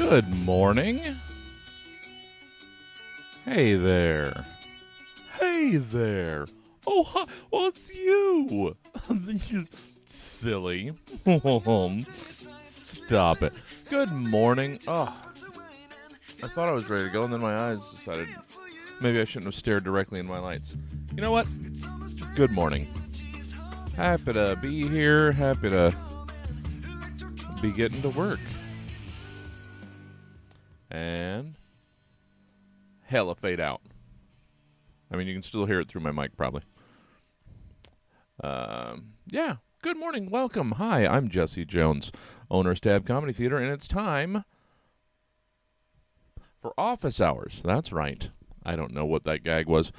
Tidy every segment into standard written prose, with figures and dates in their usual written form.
Good morning. Hey there. Hey there. Oh, hi. Well, it's you. You silly. Stop it. Good morning. Oh, I thought I was ready to go, and then my eyes decided maybe I shouldn't have stared directly in my lights. You know what? Good morning. Happy to be here. Happy to be getting to work. And hella fade out. I mean, you can still hear it through my mic, probably. Yeah. Good morning. Welcome. Hi, I'm Jesse Jones, owner of Stab Comedy Theater, and it's time for office hours. That's right. I don't know what that gag was.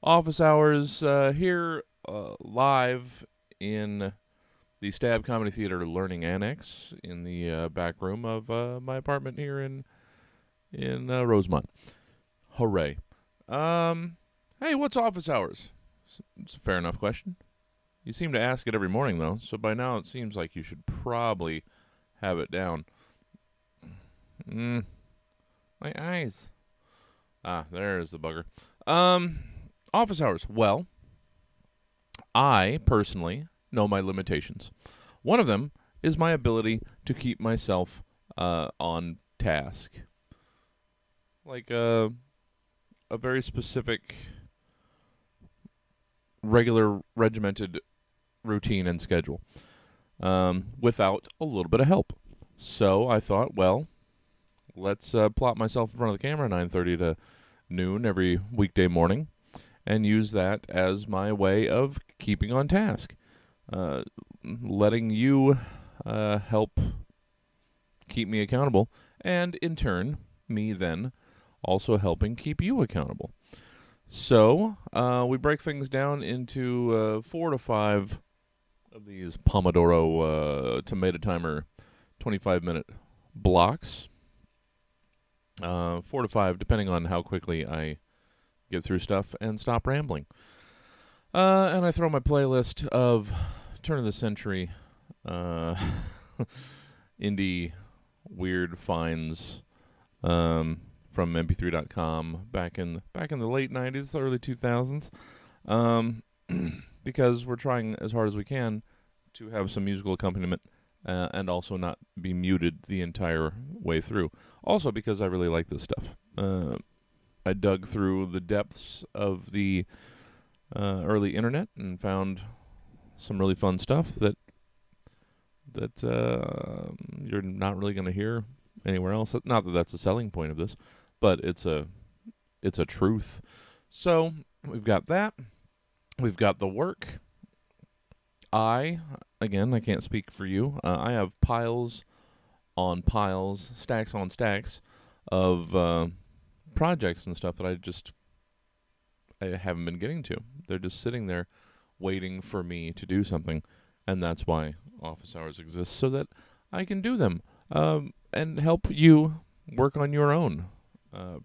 Office hours here live in the Stab Comedy Theater Learning Annex in the back room of my apartment here in Rosemont. Hooray. Hey, what's office hours? It's a fair enough question. You seem to ask it every morning, though, so by now it seems like you should probably have it down. My eyes. Ah, there's the bugger. Office hours. Well, I personally know my limitations. One of them is my ability to keep myself on task. Like a very specific, regular, regimented routine and schedule without a little bit of help. So I thought, well, let's plop myself in front of the camera 9:30 to noon every weekday morning and use that as my way of keeping on task. Letting you help keep me accountable, and in turn, me then also helping keep you accountable. So we break things down into 4 to 5 of these Pomodoro tomato timer 25-minute blocks. 4 to 5, depending on how quickly I get through stuff and stop rambling. And I throw my playlist of turn of the century indie weird finds from mp3.com back in the late 90s, early 2000s, because we're trying as hard as we can to have some musical accompaniment and also not be muted the entire way through. Also because I really like this stuff. I dug through the depths of the early internet and found some really fun stuff that you're not really going to hear anywhere else. Not that that's the selling point of this, but it's a truth. So we've got that. We've got the work. I can't speak for you. I have piles on piles, stacks on stacks of projects and stuff that I haven't been getting to. They're just sitting there waiting for me to do something, and that's why office hours exist, so that I can do them and help you work on your own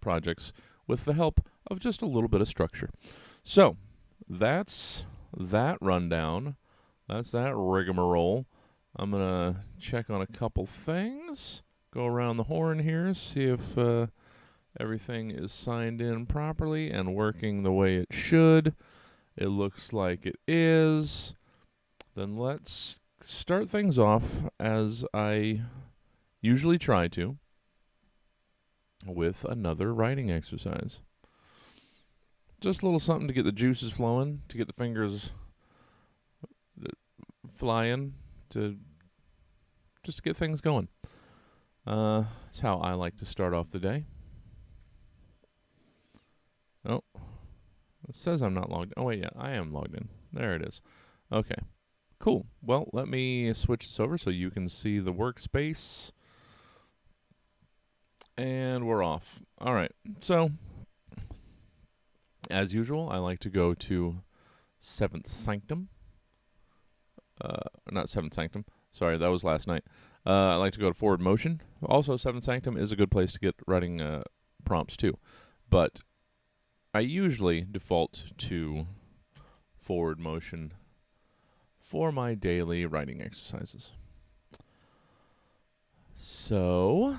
projects with the help of just a little bit of structure. So that's that rundown. That's that rigmarole. I'm going to check on a couple things, go around the horn here, see if everything is signed in properly and working the way it should. It looks like it is. Then let's start things off as I usually try to, with another writing exercise. Just a little something to get the juices flowing, to get the fingers flying, just to get things going. That's how I like to start off the day. Oh, it says I'm not logged in. Oh, wait, yeah, I am logged in. There it is. Okay, cool. Well, let me switch this over so you can see the workspace. And we're off. All right, so as usual, I like to go to Seventh Sanctum. Not Seventh Sanctum. Sorry, that was last night. I like to go to Forward Motion. Also, Seventh Sanctum is a good place to get writing prompts too. But I usually default to Forward Motion for my daily writing exercises. So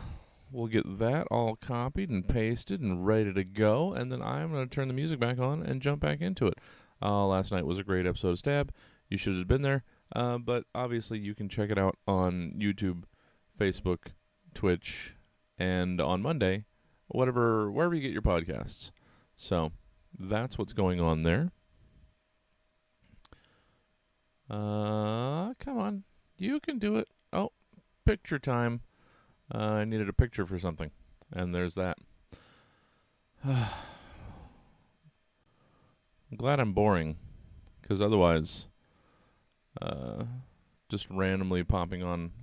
we'll get that all copied and pasted and ready to go, and then I'm going to turn the music back on and jump back into it. Last night was a great episode of Stab. You should have been there, but obviously you can check it out on YouTube, Facebook, Twitch, and on Monday, wherever you get your podcasts. So that's what's going on there. Come on. You can do it. Oh, picture time. I needed a picture for something, and there's that. I'm glad I'm boring, because otherwise, just randomly popping on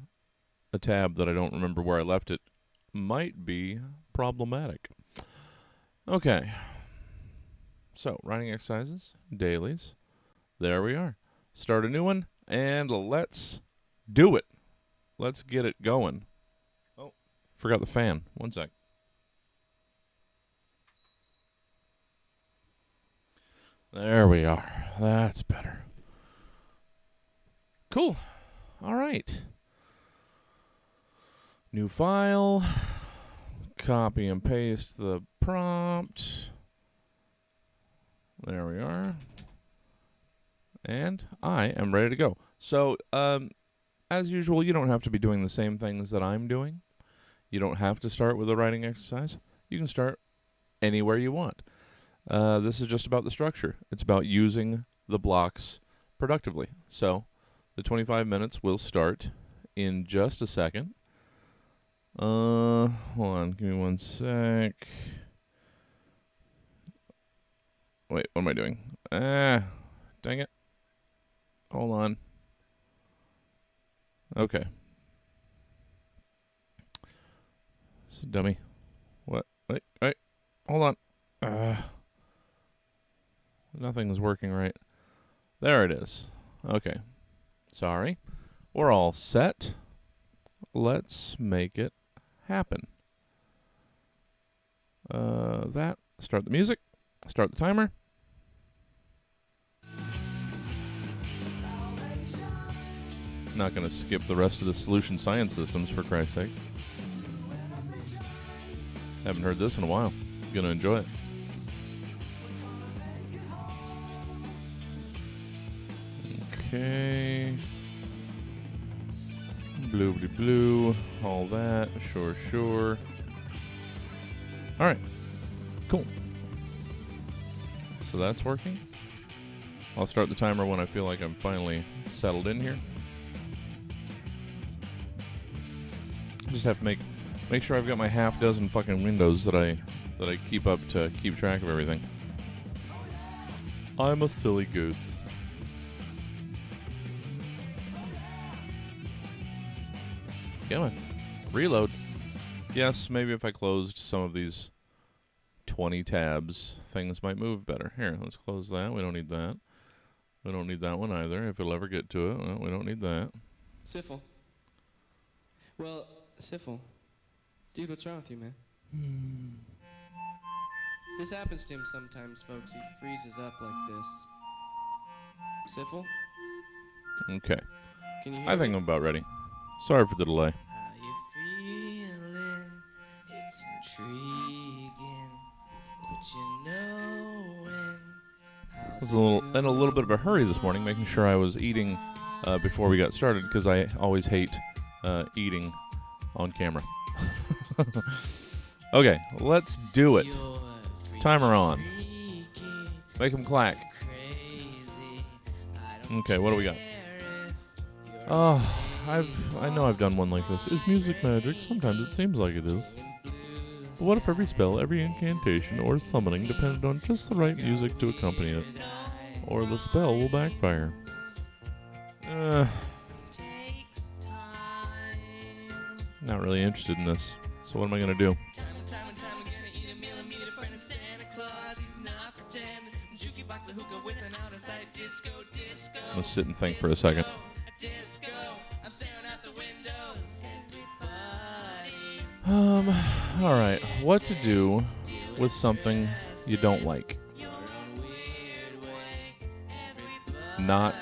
a tab that I don't remember where I left it might be problematic. Okay. So, writing exercises, dailies. There we are. Start a new one, and let's do it. Let's get it going. Oh, forgot the fan. One sec. There we are. That's better. Cool. All right. New file. Copy and paste the prompt. There we are. And I am ready to go. So, as usual, you don't have to be doing the same things that I'm doing. You don't have to start with a writing exercise. You can start anywhere you want. This is just about the structure. It's about using the blocks productively. So, the 25 minutes will start in just a second. Hold on, give me one sec. Wait, what am I doing? Dang it. Hold on. Okay. This is a dummy. What? Wait. Hold on. Nothing's working right. There it is. Okay. Sorry. We're all set. Let's make it happen. Start the music. Start the timer. Not going to skip the rest of the Solution Science Systems, for Christ's sake. Haven't heard this in a while. Gonna enjoy it. Okay. Bloobity blue. All that. Sure. Alright. Cool. So that's working. I'll start the timer when I feel like I'm finally settled in here. Just have to make sure I've got my half dozen fucking windows that I keep up to keep track of everything. I'm a silly goose. Come on. Reload. Yes, maybe if I closed some of these 20 tabs, things might move better. Here, let's close that. We don't need that. We don't need that one either. If it'll ever get to it, well, we don't need that. Syphil. Well, Syphil. Dude, what's wrong with you, man? This happens to him sometimes, folks. He freezes up like this. Syphil? Okay. Can you hear I think me? I'm about ready. Sorry for the delay. How you feeling? It's intriguing. What you knowing? I was in a little bit of a hurry this morning, making sure I was eating before we got started, because I always hate eating on camera. Okay, let's do it. Timer on. Make them clack. Okay, what do we got? Oh, I know I've done one like this. Is music magic? Sometimes it seems like it is. But what if every spell, every incantation, or summoning depended on just the right music to accompany it? Or the spell will backfire. Not really interested in this. So what am I going to do? I'm going to sit and think for a second. Alright. What to do with something you don't like? Not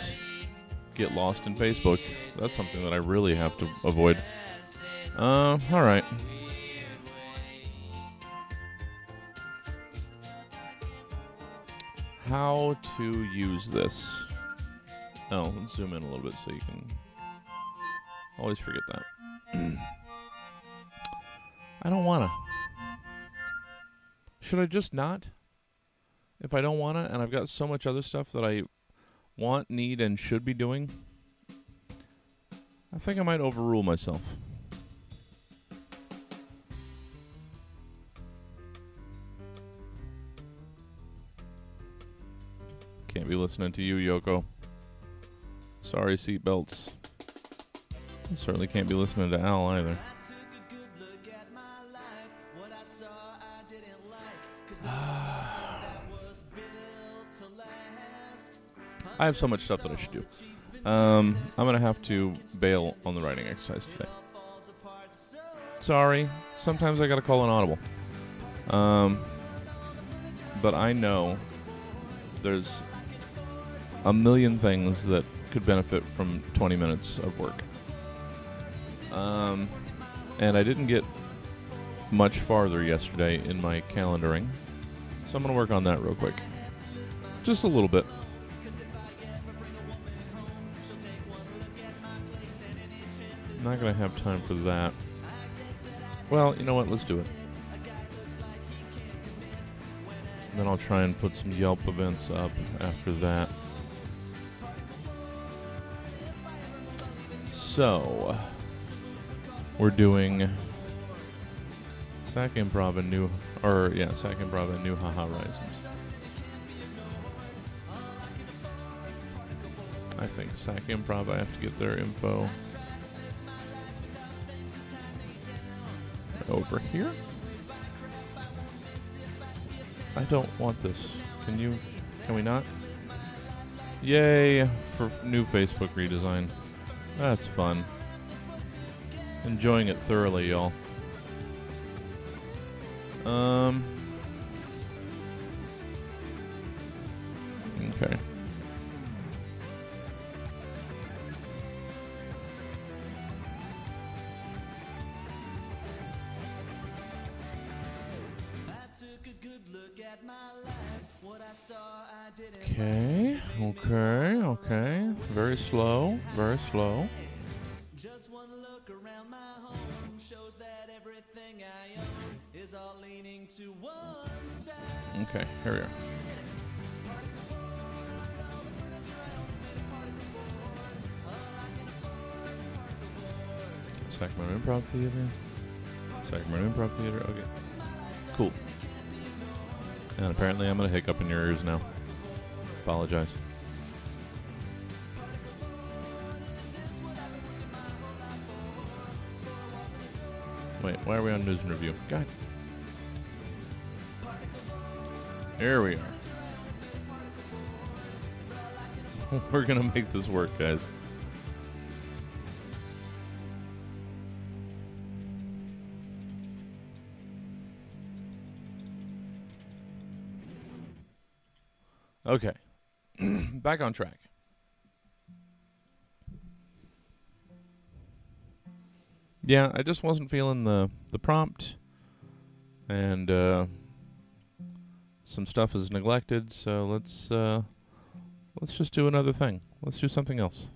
get lost in Facebook. That's something that I really have to avoid. All right. How to use this? Oh, let's zoom in a little bit so you can always forget that. I don't wanna. Should I just not? If I don't wanna, and I've got so much other stuff that I want, need, and should be doing, I think I might overrule myself. Can't be listening to you, Yoko. Sorry, seatbelts. Certainly can't be listening to Al either. I have so much stuff that I should do. I'm going to have to bail on the writing exercise today. Sorry. Sometimes I got to call an audible. But I know there's a million things that could benefit from 20 minutes of work. And I didn't get much farther yesterday in my calendaring. So I'm going to work on that real quick. Just a little bit. Not going to have time for that. Well, you know what? Let's do it. Then I'll try and put some Yelp events up after that. So, we're doing Sac Improv and Sac Improv and New Haha Risings. I think Sac Improv, I have to get their info over here. I don't want this. Can we not? Yay for new Facebook redesign. That's fun. Enjoying it thoroughly, y'all. Okay. Okay. Very slow. Just one look around my home shows that everything I own is all leaning to one side. Okay, here we are. Sacramento Improv Theater. Okay. Cool. And apparently I'm going to hiccup in your ears now. Apologize. Wait, why are we on news and review? God. There we are. We're going to make this work, guys. Okay. Back on track. Yeah, I just wasn't feeling the prompt, and some stuff is neglected, so let's just do another thing. Let's do something else.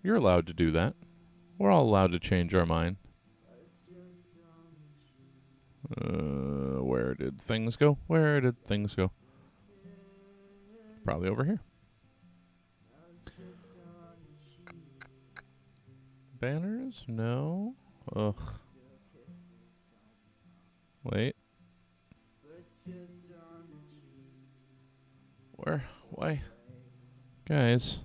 You're allowed to do that. We're all allowed to change our mind. Where did things go? Probably over here. Banners? No. Ugh. Wait. Where? Why? Guys.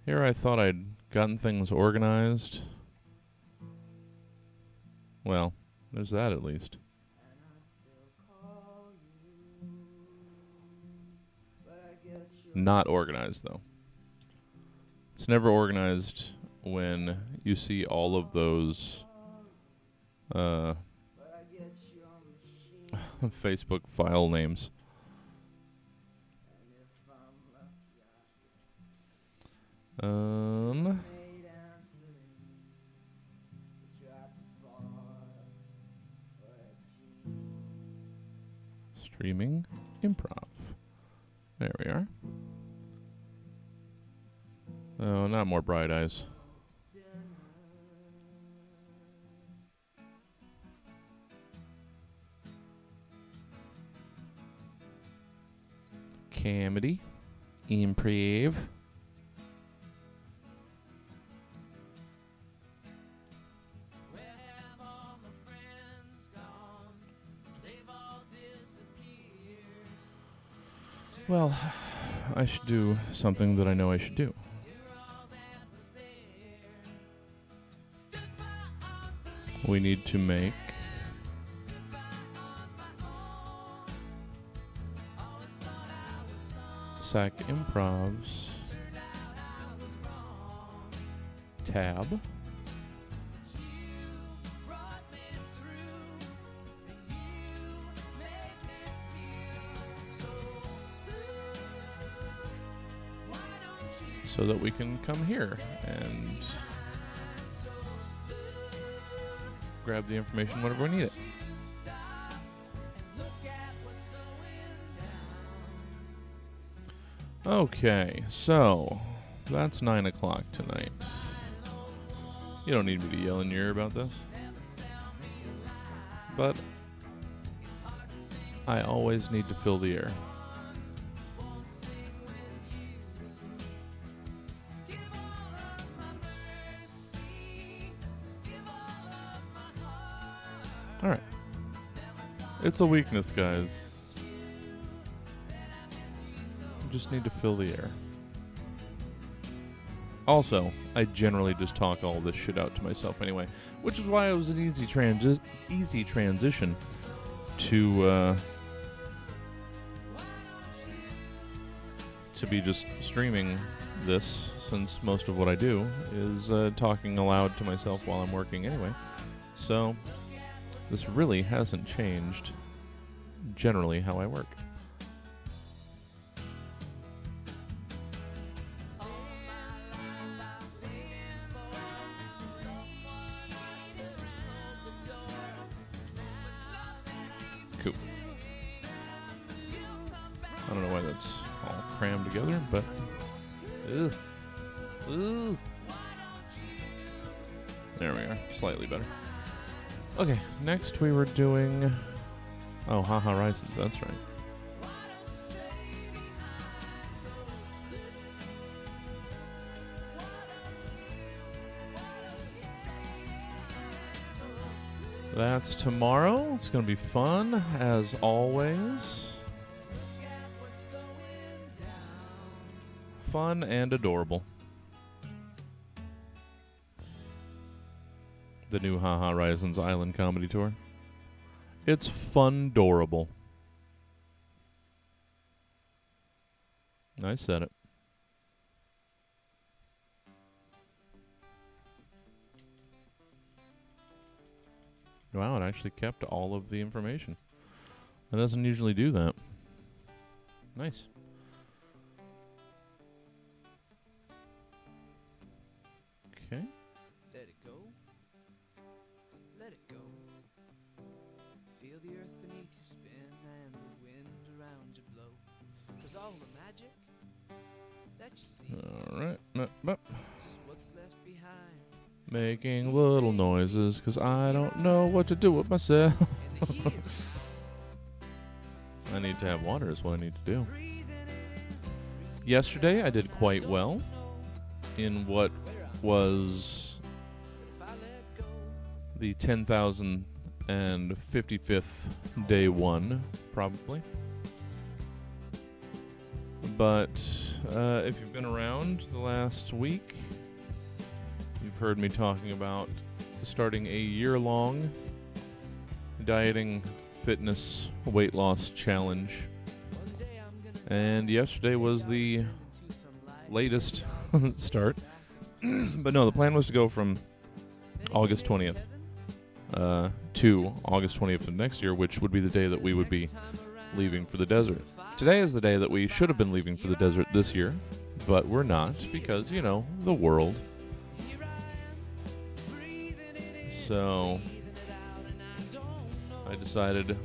Here I thought I'd gotten things organized. Well, there's that at least. Not organized, though. It's never organized when you see all of those Facebook file names. Streaming improv. There we are. Oh, not more bright eyes. Comedy. Improv. Well, I should do something that I know I should do. We need to make SAC Improv's tab. So that we can come here and grab the information whenever we need it. Okay, so that's 9 o'clock tonight. You don't need me to yell in your ear about this, but I always need to fill the air. Alright. It's a weakness, guys. You just need to fill the air. Also, I generally just talk all this shit out to myself anyway, which is why it was an easy transition to be just streaming this, since most of what I do is talking aloud to myself while I'm working anyway. So this really hasn't changed generally how I work. Cool. I don't know why that's all crammed together, but ugh. Ugh. There we are. Slightly better. Okay, next we were doing... Oh, Haha Rises, that's right. That's tomorrow. It's going to be fun, as always. Fun and adorable. The new Haha Horizons Island Comedy Tour. It's fun-dorable. I said it. Wow, it actually kept all of the information. It doesn't usually do that. Nice. Okay. Let it go. Let it go. Feel the earth beneath you spin and the wind around you blow. 'Cause all the magic that you see Alright. is just what's left behind. Making little noises because I don't know what to do with myself. I need to have water is what I need to do. Yesterday I did quite well in what was the 10,055th day one, probably. But if you've been around the last week, you've heard me talking about starting a year-long dieting, fitness, weight loss challenge. And yesterday was the latest start. But no, the plan was to go from August 20th to August 20th of next year, which would be the day that we would be leaving for the desert. Today is the day that we should have been leaving for the desert this year, but we're not because, you know, the world. So I decided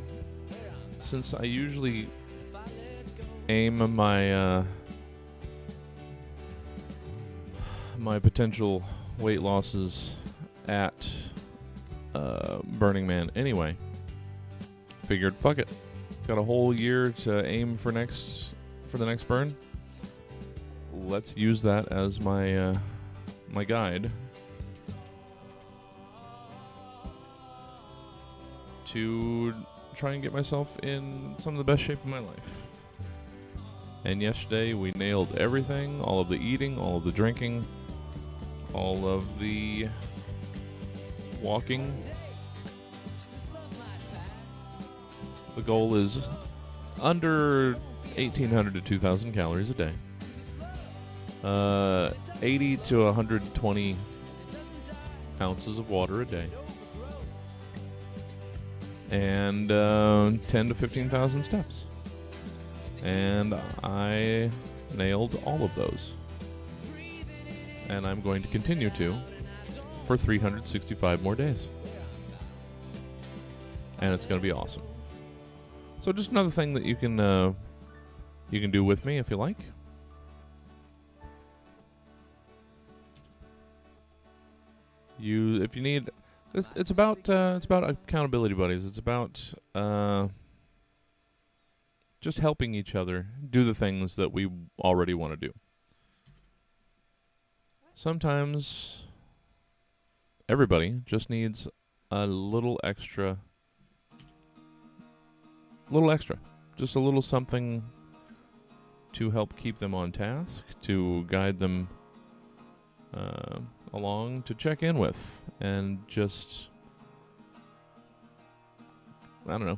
since I usually aim my my potential weight losses at Burning Man anyway, figured fuck it. Got a whole year to aim for the next burn. Let's use that as my my guide to try and get myself in some of the best shape of my life. And yesterday we nailed everything, all of the eating, all of the drinking, all of the walking. The goal is under 1,800 to 2,000 calories a day. 80 to 120 ounces of water a day. And 10 to 15,000 steps. And I nailed all of those. And I'm going to continue to for 365 more days. And it's going to be awesome. So just another thing that you can do with me if you like. If you need, it's about accountability buddies. It's about just helping each other do the things that we already want to do. Sometimes everybody just needs a little extra. Just a little something to help keep them on task, to guide them along, to check in with, and just, I don't know,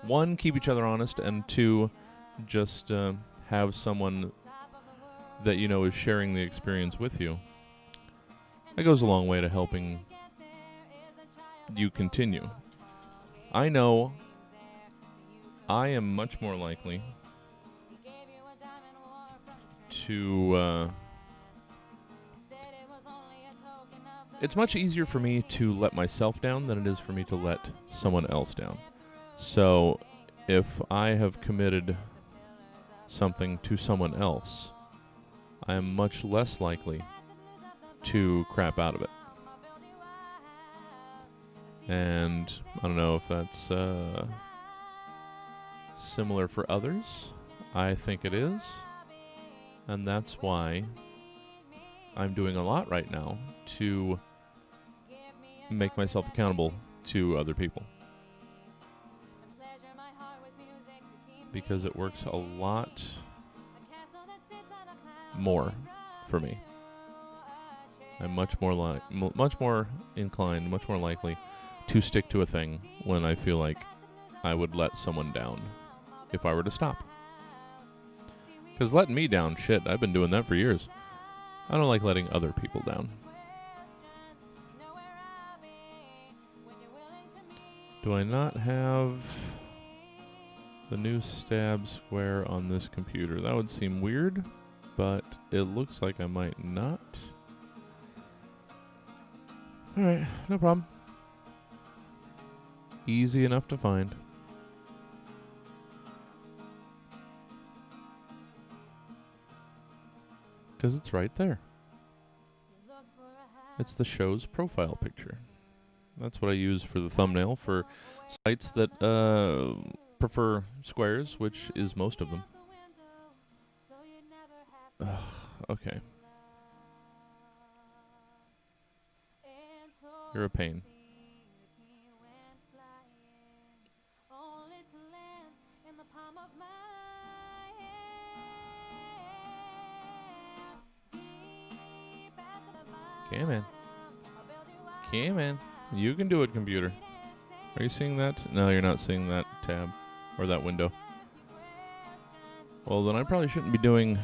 one, keep each other honest, and two, just have someone that you know is sharing the experience with you. That goes a long way to helping you continue. I know I am much more likely to it's much easier for me to let myself down than it is for me to let someone else down. So if I have committed something to someone else, I am much less likely to crap out of it. And I don't know if that's similar for others. I think it is. And that's why I'm doing a lot right now to make myself accountable to other people. Because it works a lot more for me. I'm much more inclined, much more likely to stick to a thing when I feel like I would let someone down if I were to stop. Because letting me down, shit, I've been doing that for years. I don't like letting other people down. Do I not have the new stab square on this computer? That would seem weird, but it looks like I might not. Alright, no problem. Easy enough to find. Because it's right there. It's the show's profile picture. That's what I use for the thumbnail for sites that prefer squares, which is most of them. Okay. You're a pain. Come in. Come in. You can do it, computer. Are you seeing that? No, you're not seeing that tab or that window. Well, then I probably shouldn't be doing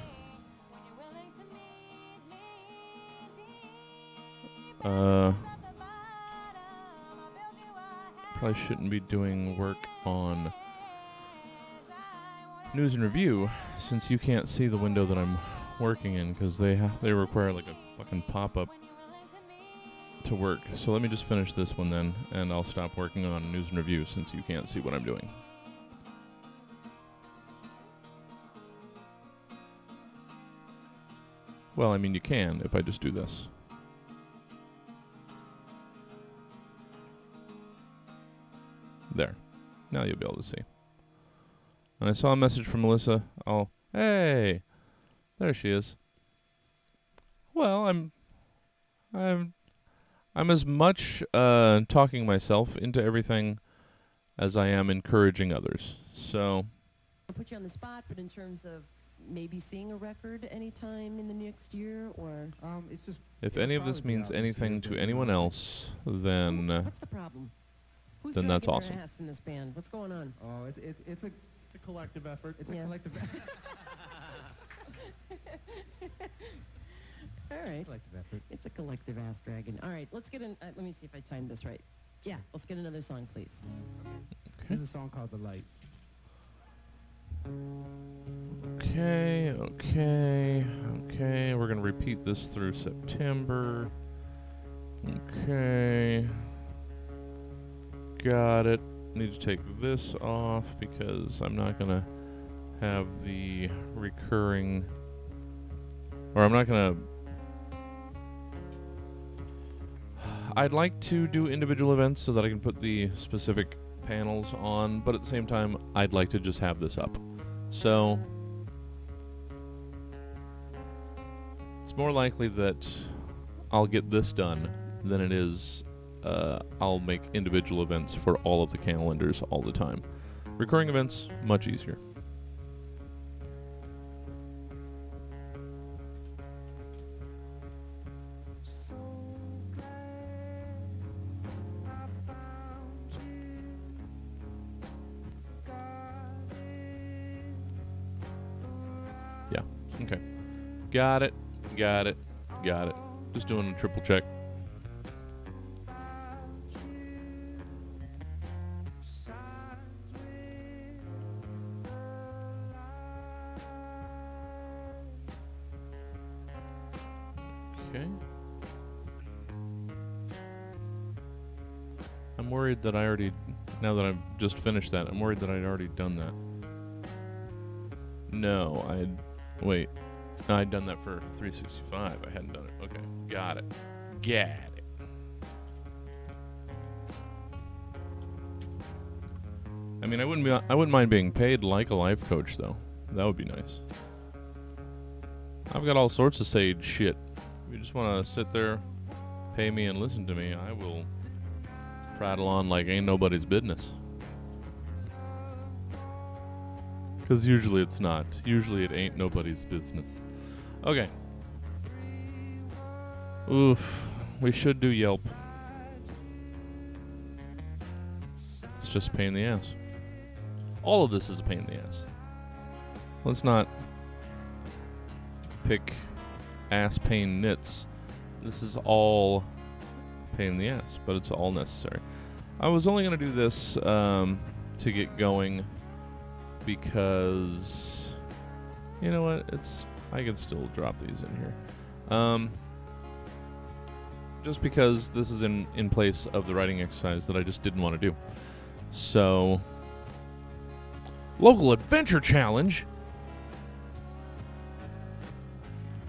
work on news and review, since you can't see the window that I'm working in, because they require like a fucking pop-up to work. So let me just finish this one then, and I'll stop working on news and review since you can't see what I'm doing. Well, I mean, you can if I just do this. There. Now you'll be able to see. And I saw a message from Melissa. Oh, hey! There she is. Well, I'm as much talking myself into everything as I am encouraging others. So I'll put you on the spot, but in terms of maybe seeing a record anytime in the next year, or It's just if it'll any of this probably be means out this anything year, to but anyone we'll see. else, then what's the problem? Who's then that's dragging awesome. their ass in this band? What's going on? Oh, it's a collective effort. It's Yeah. a collective All right, collective effort. it's a collective ass dragon. All right, let's get in. Let me see if I timed this right. Yeah, let's get another song, please. This is a song called "The Light." Okay. We're gonna repeat this through September. Okay. Got it. Need to take this off because I'm not gonna have the recurring, or I'm not gonna. I'd like to do individual events so that I can put the specific panels on, but at the same time, I'd like to just have this up. So it's more likely that I'll get this done than it is I'll make individual events for all of the calendars all the time. Recurring events, much easier. Yeah, okay. Got it. Just doing a triple check. Okay. I'm worried that now that I've just finished that, I'm worried that I'd already done that. No, I'd done that for 365. I hadn't done it. Okay, got it. I mean, I wouldn't mind being paid like a life coach though. That would be nice. I've got all sorts of sage shit. If you just want to sit there, pay me and listen to me, I will prattle on like ain't nobody's business. Because usually it's not. Usually it ain't nobody's business. Okay. Oof. We should do Yelp. It's just a pain in the ass. All of this is a pain in the ass. Let's not pick ass pain nits. This is all pain in the ass, but it's all necessary. I was only going to do this to get going because, you know what, I can still drop these in here. Just because this is in place of the writing exercise that I just didn't want to do. So, local adventure challenge.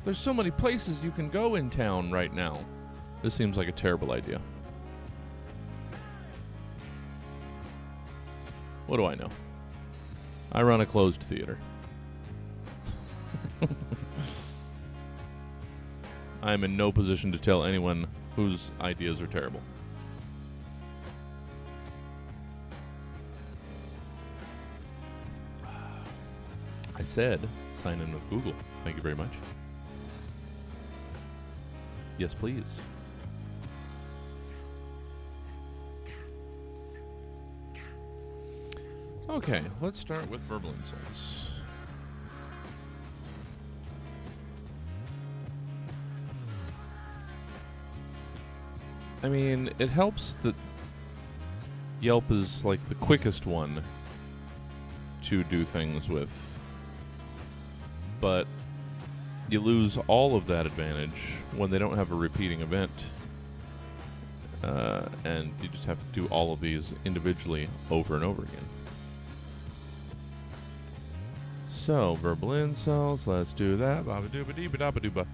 There's so many places you can go in town right now. This seems like a terrible idea. What do I know? I run a closed theater. I'm in no position to tell anyone whose ideas are terrible. I said sign in with Google. Thank you very much. Yes, please. Okay, let's start with verbal insults. I mean, it helps that Yelp is like the quickest one to do things with, but you lose all of that advantage when they don't have a repeating event. and you just have to do all of these individually over and over again. So, verbal insults, let's do that. Baba dooba dee ba da ba dooba.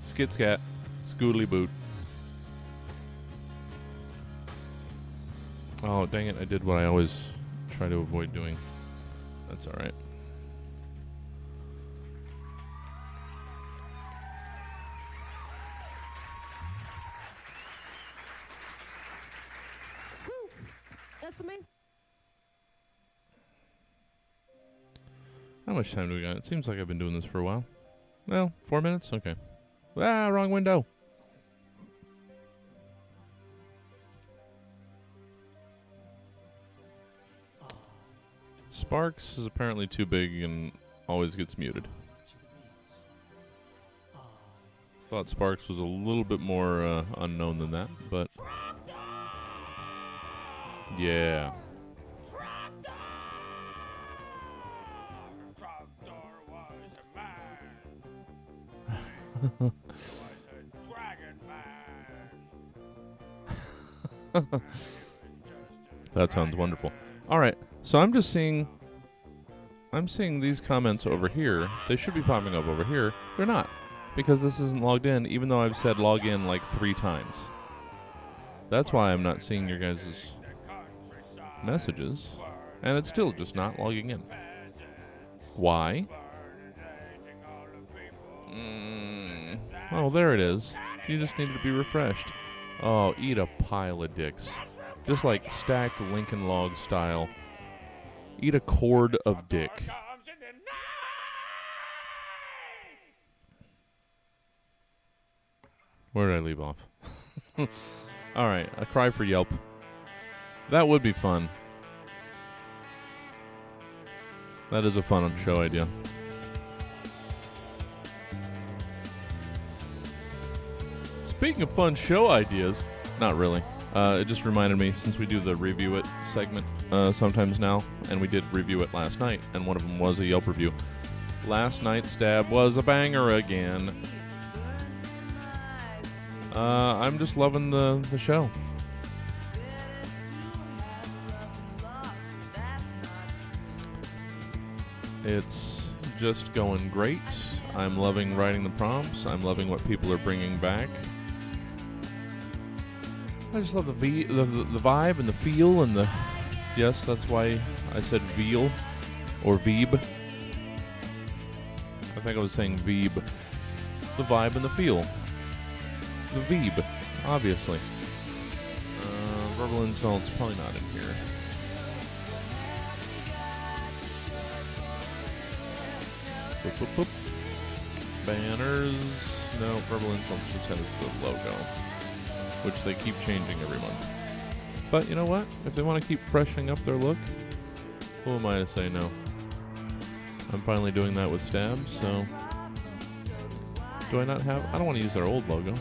Skit scat, scootly boot. Oh, dang it, I did what I always try to avoid doing. That's alright. That's amazing. How much time do we got? It seems like I've been doing this for a while. Well, 4 minutes? Okay. Ah, wrong window. Sparks is apparently too big and always gets muted. Thought Sparks was a little bit more unknown than that, but yeah. That sounds wonderful. All right, so I'm seeing these comments over here. They should be popping up over here. They're not, because this isn't logged in, even though I've said log in like 3 times. That's why I'm not seeing your guys' messages, and it's still just not logging in. Why? Oh, there it is. You just needed to be refreshed. Oh, eat a pile of dicks. Just like stacked Lincoln log style. Eat a cord of dick. Where did I leave off? Alright, a cry for Yelp. That would be fun. That is a fun show idea. Speaking of fun show ideas, not really. It just reminded me, since we do the review it segment sometimes now, and we did review it last night, and one of them was a Yelp review. Last night's stab was a banger again. I'm just loving the show. It's just going great. I'm loving writing the prompts. I'm loving what people are bringing back. I just love the vibe and the feel and the... Yes, that's why I said veal or veeb. I think I was saying veeb. The vibe and the feel. The veeb, obviously. Verbal insults, probably not in here. Boop, boop, boop. Banners. No, verbal insults just has the logo, which they keep changing every month. But you know what? If they want to keep freshening up their look, who am I to say no? I'm finally doing that with stabs, so... Do I not have... I don't want to use their old logo.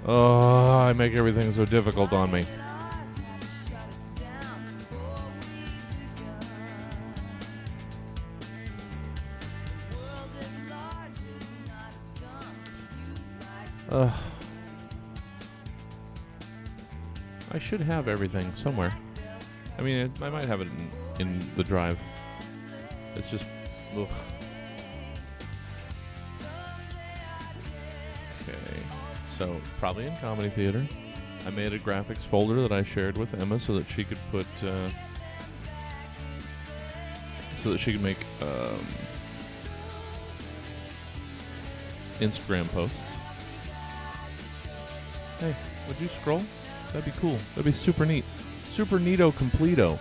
Oh, I make everything so difficult on me. I should have everything somewhere. I mean, I might have it in the drive. It's just... Ugh. Okay. So, probably in Comedy Theater. I made a graphics folder that I shared with Emma so that she could put... so that she could make Instagram posts. Hey, would you scroll? That'd be cool. That'd be super neat. Super neato completo.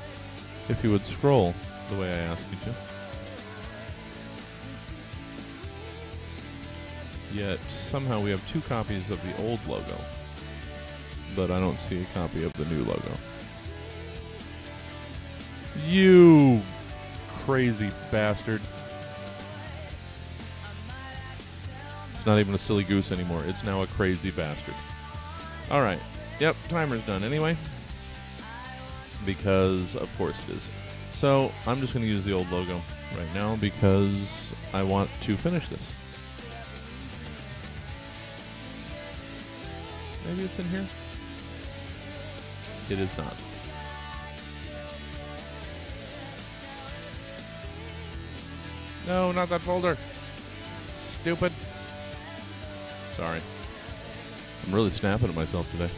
If you would scroll the way I asked you to. Yet, somehow we have 2 copies of the old logo. But I don't see a copy of the new logo. You crazy bastard. It's not even a silly goose anymore. It's now a crazy bastard. Alright. Yep, timer's done anyway. Because, of course it is. So, I'm just going to use the old logo right now because I want to finish this. Maybe it's in here? It is not. No, not that folder. Stupid. Sorry. I'm really snapping at myself today.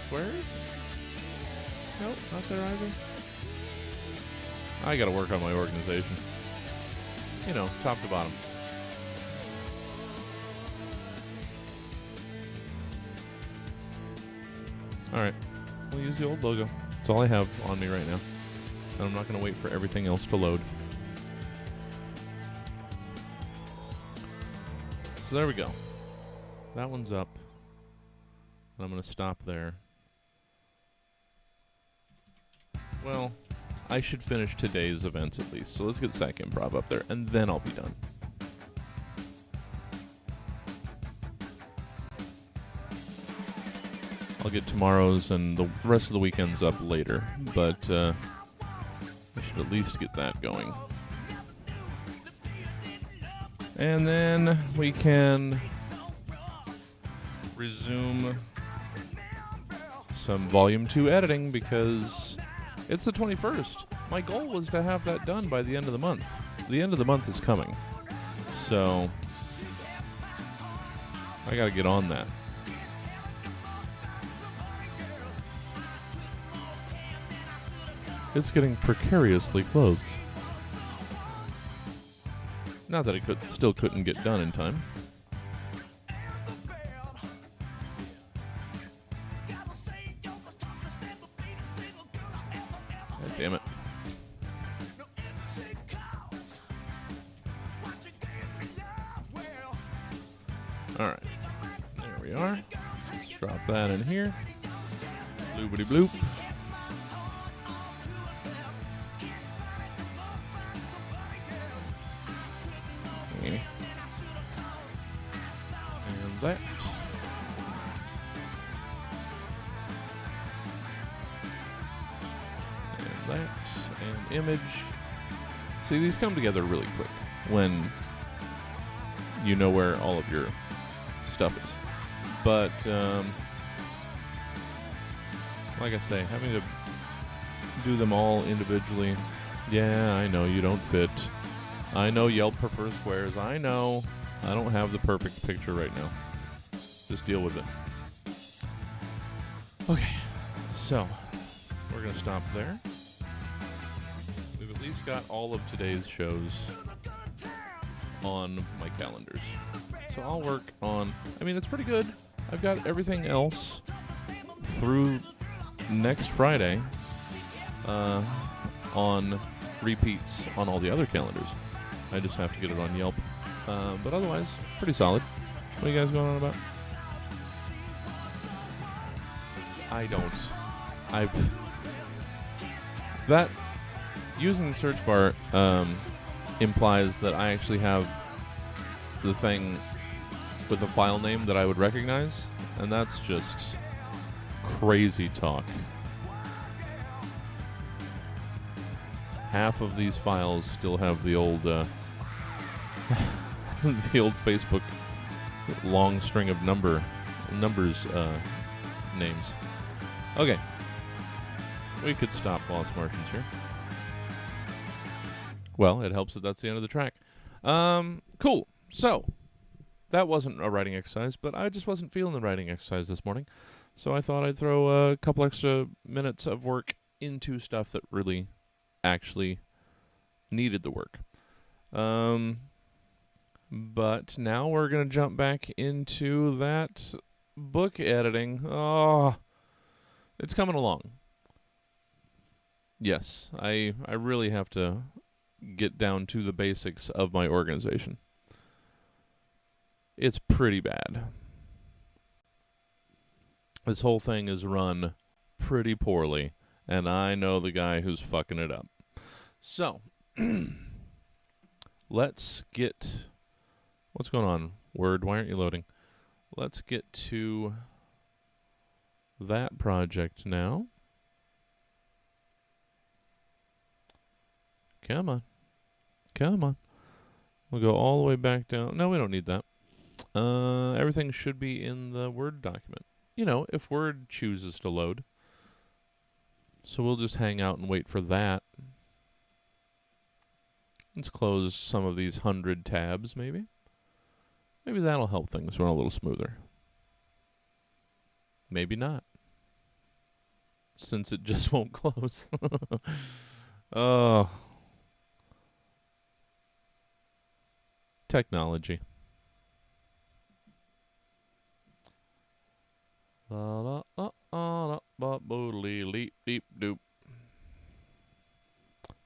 Squares? Nope, not there either. I gotta work on my organization. You know, top to bottom. Alright, we'll use the old logo. That's all I have on me right now. And I'm not going to wait for everything else to load. So there we go. That one's up. And I'm going to stop there. Well, I should finish today's events at least. So let's get Sack Improv up there, and then I'll be done. I'll get tomorrow's and the rest of the weekend's up later, but I should at least get that going. And then we can resume some Volume 2 editing because it's the 21st. My goal was to have that done by the end of the month. The end of the month is coming. So I gotta get on that. It's getting precariously close. Not that it still couldn't get done in time. God damn it. Alright. There we are. Let's drop that in here. Bloopity bloop. And that. And that. And image. See, these come together really quick when you know where all of your stuff is. But, like I say, having to do them all individually, yeah, I know you don't fit. I know Yelp prefers squares. I know. I don't have the perfect picture right now. Just deal with it. Okay, so we're going to stop there. We've at least got all of today's shows on my calendars. So I'll work on, I mean, it's pretty good. I've got everything else through next Friday on repeats on all the other calendars. I just have to get it on Yelp. But otherwise, pretty solid. What are you guys going on about? I don't. That using the search bar implies that I actually have the thing with a file name that I would recognize, and that's just crazy talk. Half of these files still have the old the old Facebook long string of numbers names. Okay, we could stop Lost Martians here. Well, it helps that that's the end of the track. Cool. So that wasn't a writing exercise, but I just wasn't feeling the writing exercise this morning, so I thought I'd throw a couple extra minutes of work into stuff that really actually needed the work. But now we're going to jump back into that book editing. Oh, it's coming along. Yes, I really have to get down to the basics of my organization. It's pretty bad. This whole thing is run pretty poorly, and I know the guy who's fucking it up. So, let's get... What's going on, Word? Why aren't you loading? Let's get to that project now. Come on. Come on. We'll go all the way back down. No, we don't need that. Everything should be in the Word document. You know, if Word chooses to load. So we'll just hang out and wait for that. Let's close some of these 100 tabs, maybe. Maybe that'll help things run a little smoother. Maybe not. Since it just won't close. Oh. Technology. La la la la la boodly leap deep doop.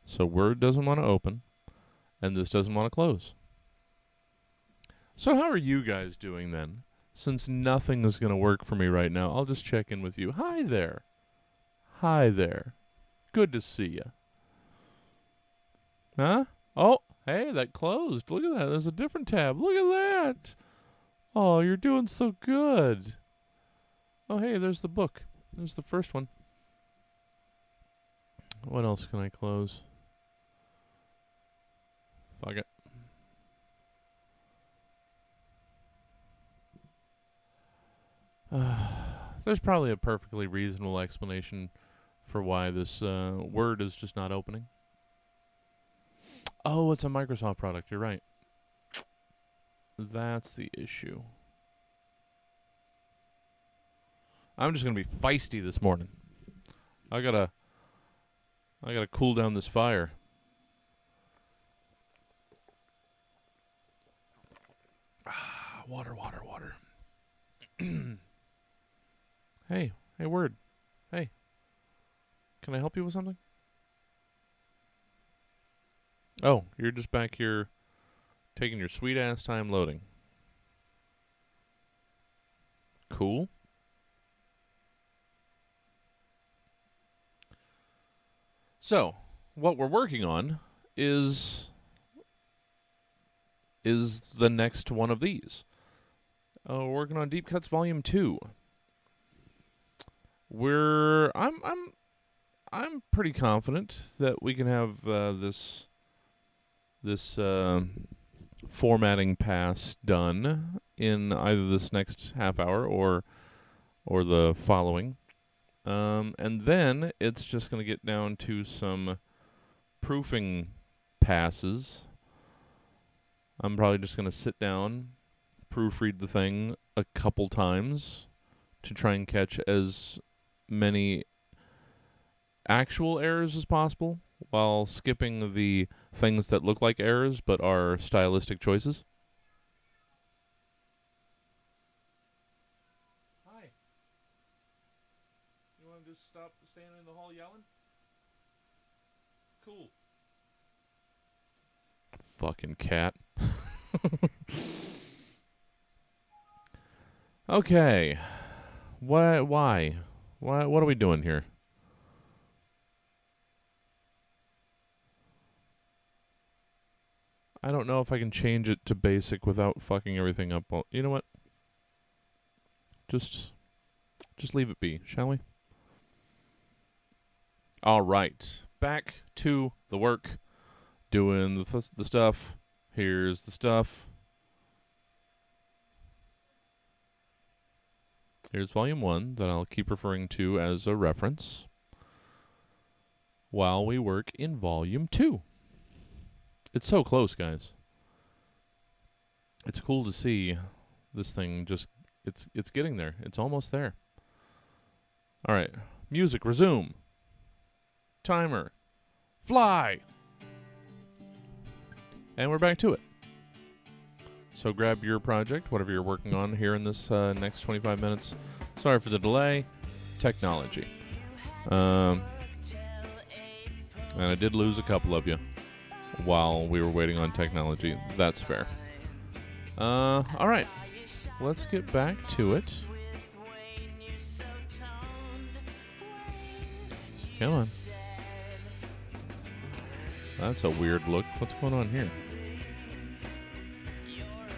So Word doesn't want to open, and this doesn't want to close. So how are you guys doing then? Since nothing is going to work for me right now, I'll just check in with you. Hi there. Hi there. Good to see you. Huh? Oh, hey, that closed. Look at that. There's a different tab. Look at that. Oh, you're doing so good. Oh, hey, there's the book. There's the first one. What else can I close? Fuck it. There's probably a perfectly reasonable explanation for why this Word is just not opening. Oh, it's a Microsoft product. You're right. That's the issue. I'm just gonna be feisty this morning. I gotta cool down this fire. Water. Hey, Word. Hey. Can I help you with something? Oh, you're just back here taking your sweet ass time loading. Cool. So, what we're working on is the next one of these. We're working on Deep Cuts Volume 2. I'm pretty confident that we can have this formatting pass done in either this next half hour or the following. And then it's just going to get down to some proofing passes. I'm probably just going to sit down, proofread the thing a couple times to try and catch as many actual errors as possible while skipping the things that look like errors but are stylistic choices. Hi. You want to just stop standing in the hall yelling? Cool. Fucking cat. Okay. Why? What are we doing here? I don't know if I can change it to basic without fucking everything up. Well, you know what? Just leave it be, shall we? All right. Back to the work. Doing the stuff. Here's the stuff. Here's Volume 1 that I'll keep referring to as a reference while we work in Volume 2. It's so close, guys. It's cool to see this thing just... It's getting there. It's almost there. All right. Music, resume. Timer. Fly! And we're back to it. So grab your project, whatever you're working on here in this next 25 minutes. Sorry for the delay. Technology. And I did lose a couple of you while we were waiting on technology. That's fair. All right. Let's get back to it. Come on. That's a weird look. What's going on here?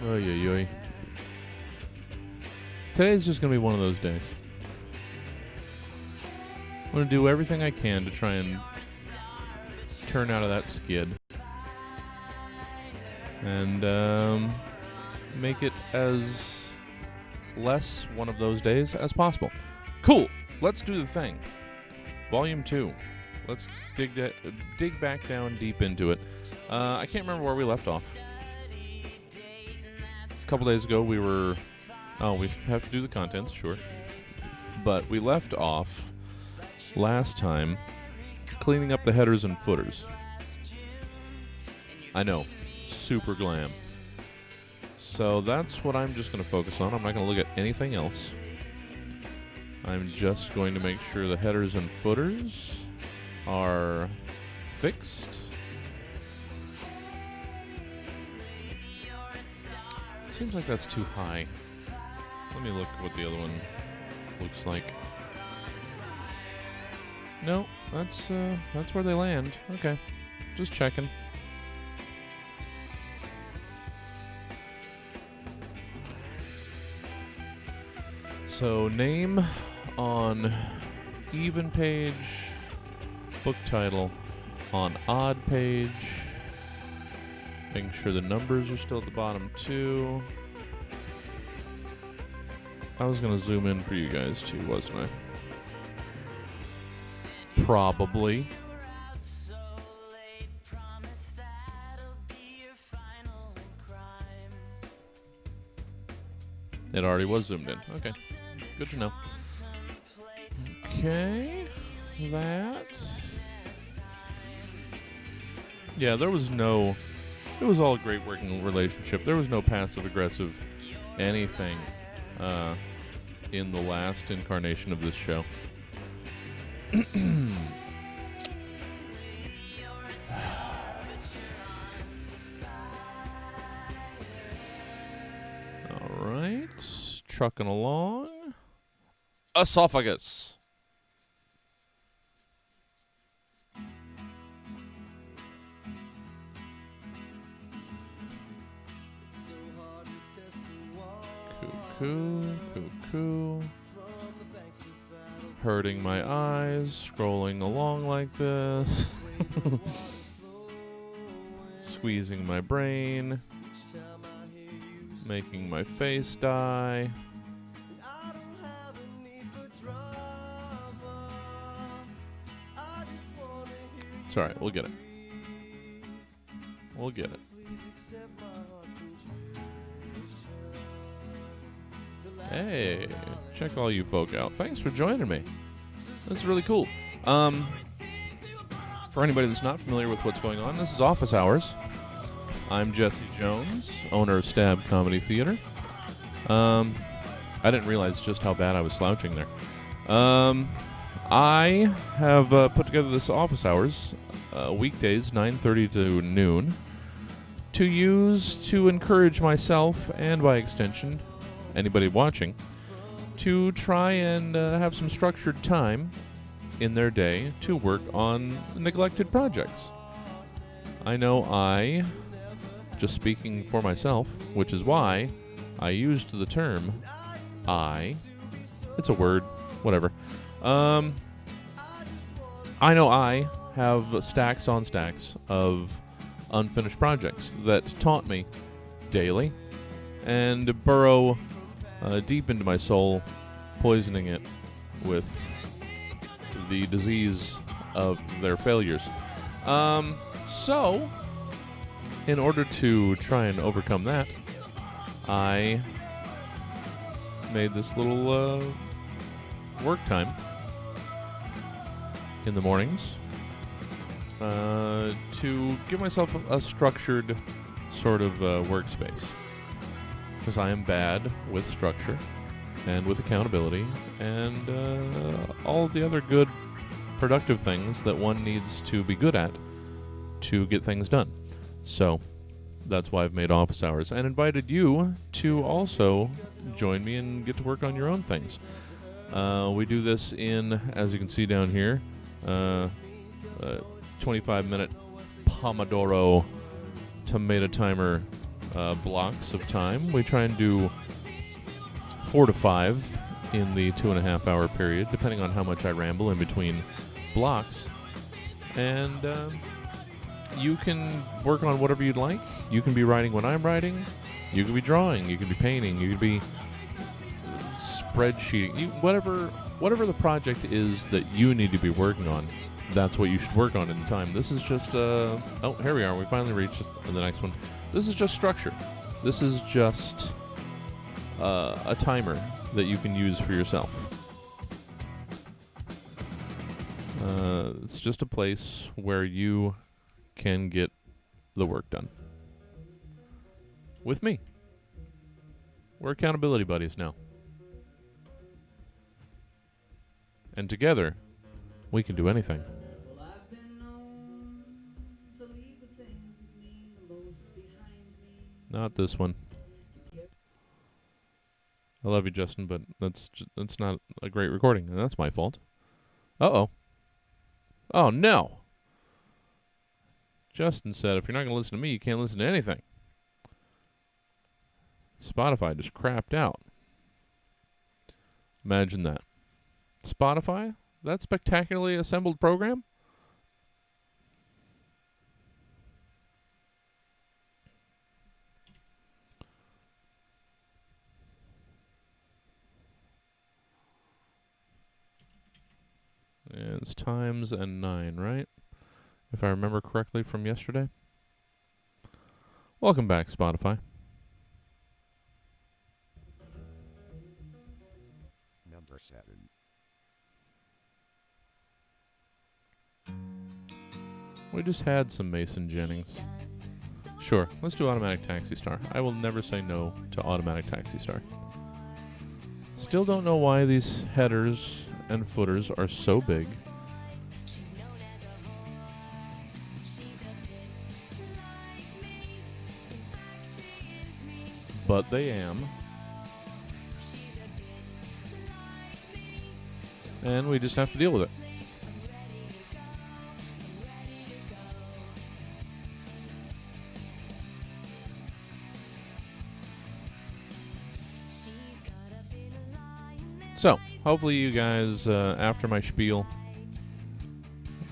Oy, oy, oy. Today's just going to be one of those days. I'm going to do everything I can to try and turn out of that skid. And make it as less one of those days as possible. Cool. Let's do the thing. Volume 2. Let's dig back down deep into it. I can't remember where we left off. A couple days ago we were... Oh, we have to do the contents, sure. But we left off last time cleaning up the headers and footers. I know. Super glam. So that's what I'm just going to focus on. I'm not going to look at anything else. I'm just going to make sure the headers and footers are fixed. Seems like that's too high. Let me look what the other one looks like. No, that's where they land. Okay, just checking. So name on even page, book title on odd page. Making sure the numbers are still at the bottom too. I was gonna zoom in for you guys too, wasn't I? Probably. It already was zoomed in. Okay. Good to know. Okay. That. Yeah, it was all a great working relationship. There was no passive aggressive anything in the last incarnation of this show. All right, trucking along. Esophagus. Cuckoo. Hurting my eyes, scrolling along like this. Squeezing my brain. Making my face die. It's alright, we'll get it. We'll get it. Hey, check all you folk out. Thanks for joining me. That's really cool. For anybody that's not familiar with what's going on, this is Office Hours. I'm Jesse Jones, owner of Stab Comedy Theater. I didn't realize just how bad I was slouching there. I have put together this Office Hours, weekdays, 9:30 to noon, to use to encourage myself, and by extension, anybody watching, to try and have some structured time in their day to work on neglected projects. I know just speaking for myself, which is why I used the term it's a word, whatever. I know I have stacks on stacks of unfinished projects that taunt me daily and burrow deep into my soul, poisoning it with the disease of their failures. So, in order to try and overcome that, I made this little work time in the mornings to give myself a structured sort of workspace. Because I am bad with structure and with accountability and all of the other good productive things that one needs to be good at to get things done. So that's why I've made Office Hours and invited you to also join me and get to work on your own things. We do this in, as you can see down here, 25-minute Pomodoro tomato timer blocks of time. We try and do 4 to 5 in the 2.5 hour period, depending on how much I ramble in between blocks. And you can work on whatever you'd like. You can be writing when I'm writing. You could be drawing. You could be painting. You could be spreadsheeting. Whatever the project is that you need to be working on, that's what you should work on in time. This is just oh, here we are. We finally reached the next one. This is just structure. This is just a timer that you can use for yourself. It's just a place where you can get the work done. With me. We're accountability buddies now. And together, we can do anything. Well, I've been known to leave the things that mean the most behind me. Not this one. I love you, Justin, but that's not a great recording, and that's my fault. Uh-oh. Oh, no. Justin said, if you're not going to listen to me, you can't listen to anything. Spotify just crapped out. Imagine that. Spotify? That spectacularly assembled program? And it's times and 9, right? If I remember correctly from yesterday. Welcome back, Spotify. Number 7. We just had some Mason Jennings. Sure, let's do Automatic Taxi Star. I will never say no to Automatic Taxi Star. Still don't know why these headers and footers are so big. But they am. And we just have to deal with it. So, hopefully you guys, after my spiel,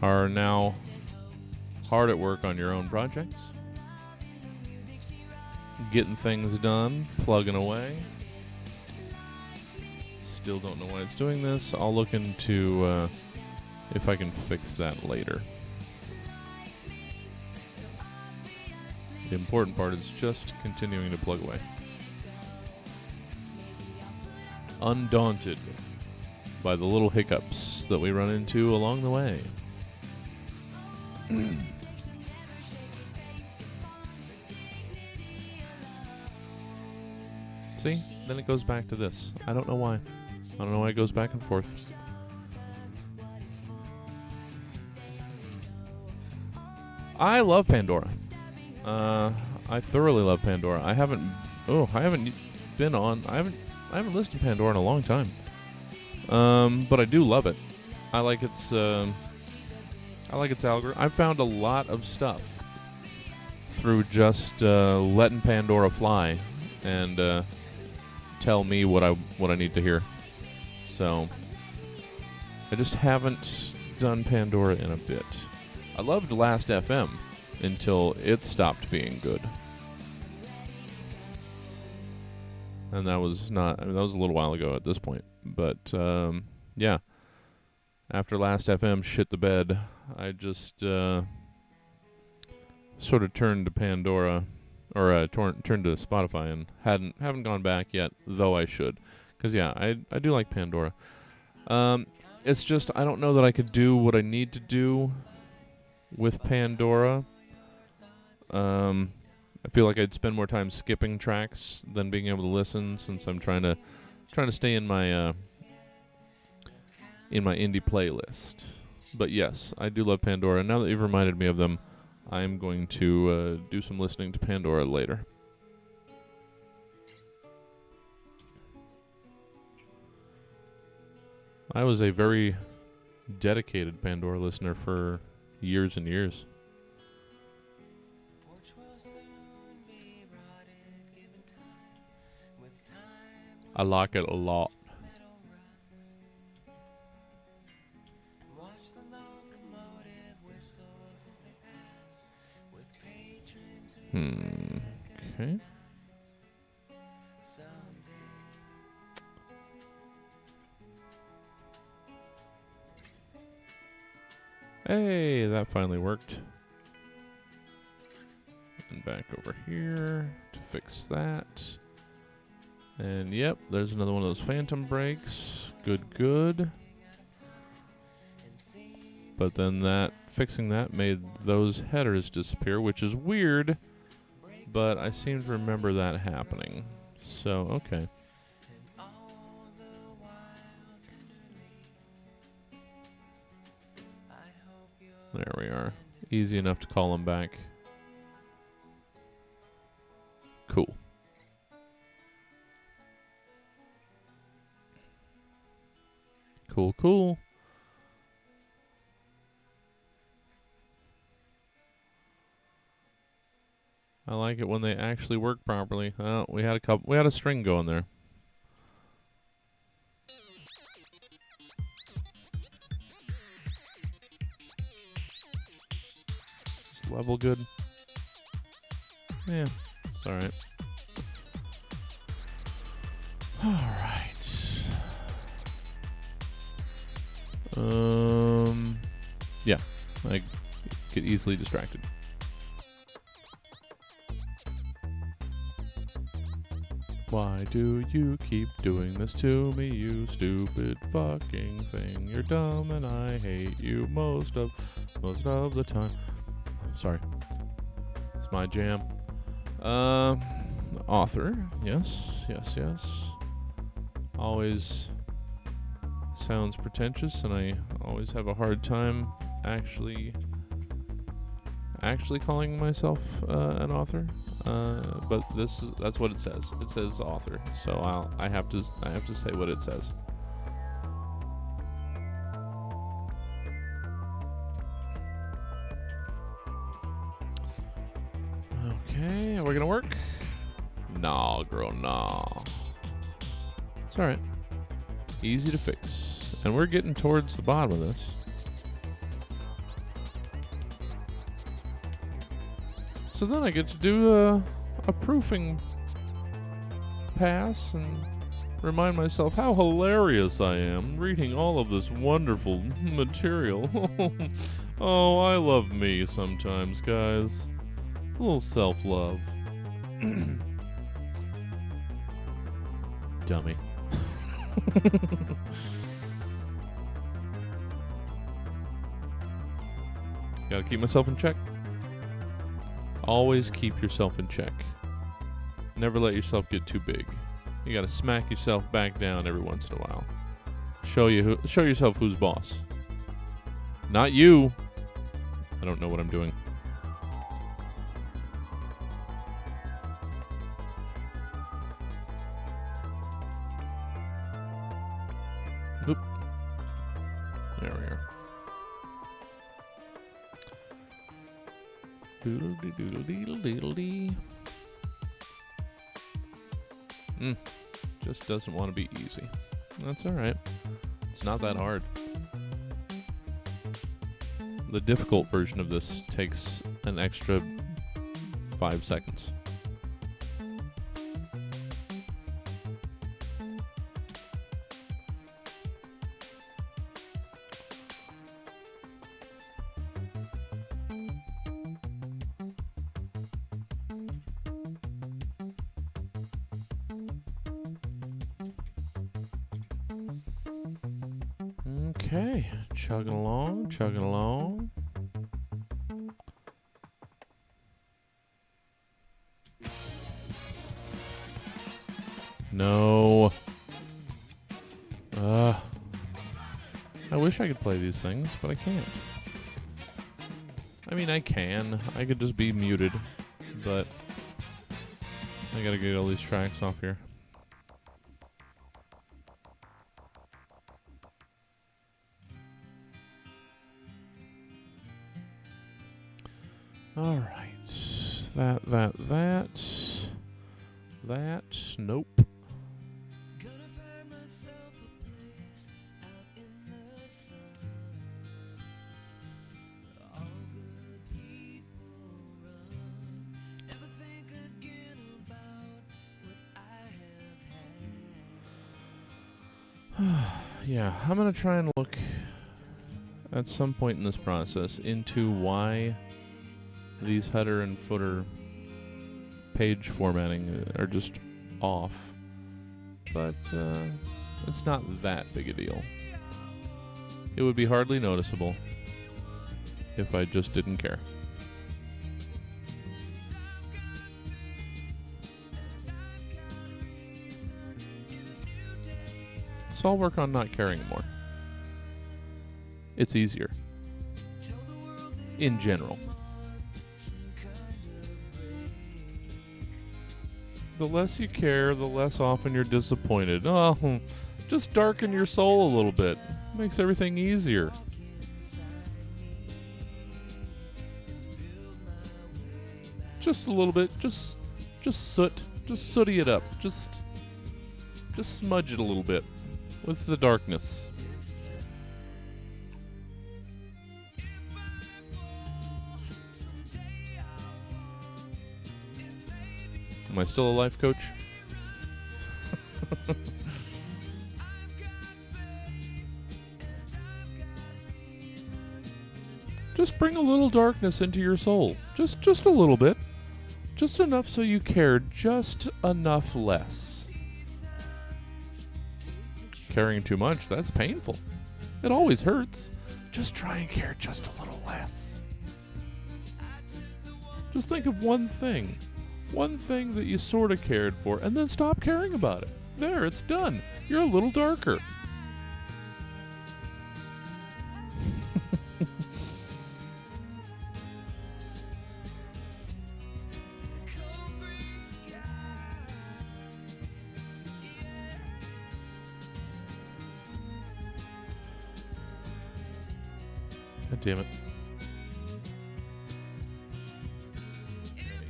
are now hard at work on your own projects. Getting things done, plugging away. Still don't know why it's doing this. I'll look into if I can fix that later. The important part is just continuing to plug away. Undaunted by the little hiccups that we run into along the way. See? Then it goes back to this. I don't know why. I don't know why it goes back and forth. I love Pandora. I thoroughly love Pandora. I haven't listened to Pandora in a long time. But I do love it. I like its algorithm. I've found a lot of stuff through just letting Pandora fly and tell me what I need to hear. So I just haven't done Pandora in a bit. I loved Last FM until it stopped being good. And that was that was a little while ago at this point. But, yeah. After Last FM shit the bed, I just sort of turned to Pandora, or turned to Spotify, and haven't gone back yet, though I should. Because, yeah, I do like Pandora. It's just, I don't know that I could do what I need to do with Pandora. I feel like I'd spend more time skipping tracks than being able to listen, since I'm trying to stay in my indie playlist. But yes, I do love Pandora. Now that you've reminded me of them, I'm going to do some listening to Pandora later. I was a very dedicated Pandora listener for years and years. I like it a lot. Okay. Hey, that finally worked. And back over here to fix that. And yep, there's another one of those phantom brakes. Good, good. But then that fixing that made those headers disappear, which is weird, but I seem to remember that happening. So, okay. There we are. Easy enough to call them back. Cool. Cool, cool. I like it when they actually work properly. We had a string going there. Is level good? Yeah, it's alright. Alright. Yeah, I get easily distracted. Why do you keep doing this to me, you stupid fucking thing? You're dumb and I hate you most of the time. Sorry. It's my jam. Author. Yes. Always sounds pretentious, and I always have a hard time actually calling myself an author. But that's what it says. It says author, so I have to say what it says. Okay, are we gonna work? Nah, girl, nah. It's alright. Easy to fix. And we're getting towards the bottom of this. So then I get to do a proofing pass and remind myself how hilarious I am reading all of this wonderful material. Oh, I love me sometimes, guys. A little self-love. Dummy. Gotta keep myself in check. Always keep yourself in check. Never let yourself get too big. You gotta smack yourself back down every once in a while. Show yourself who's boss. Not you. I don't know what I'm doing. Oop. There we are. Doodle-dee-doodle-deedle-deedle-dee. Just doesn't want to be easy. That's alright. It's not that hard. The difficult version of this takes an extra 5 seconds. Okay, chugging along. No. I wish I could play these things, but I can't. I mean, I can. I could just be muted, but I gotta get all these tracks off here. All right. That. Nope. Gonna find myself a place out in the sun. All good people run. Ever think again about what I have had? Yeah, I'm gonna try and look at some point in this process into why these header and footer page formatting are just off. But it's not that big a deal. It would be hardly noticeable if I just didn't care. So I'll work on not caring more. It's easier. In general. The less you care, the less often you're disappointed. Oh, just darken your soul a little bit. Makes everything easier. Just a little bit. Just sooty it up. Just smudge it a little bit with the darkness. Am I still a life coach? Just bring a little darkness into your soul. Just a little bit. Just enough so you care just enough less. Caring too much, that's painful. It always hurts. Just try and care just a little less. Just think of one thing. One thing that you sort of cared for, and then stop caring about it. There, it's done. You're a little darker. God damn it.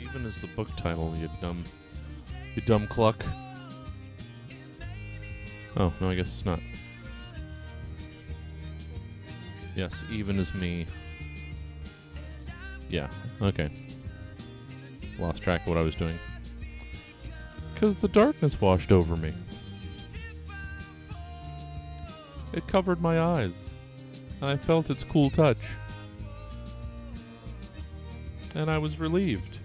Even as the book title, you dumb cluck. Oh, no, I guess it's not. Yes, even as me. Yeah, okay. Lost track of what I was doing. Because the darkness washed over me. It covered my eyes. And I felt its cool touch. And I was relieved.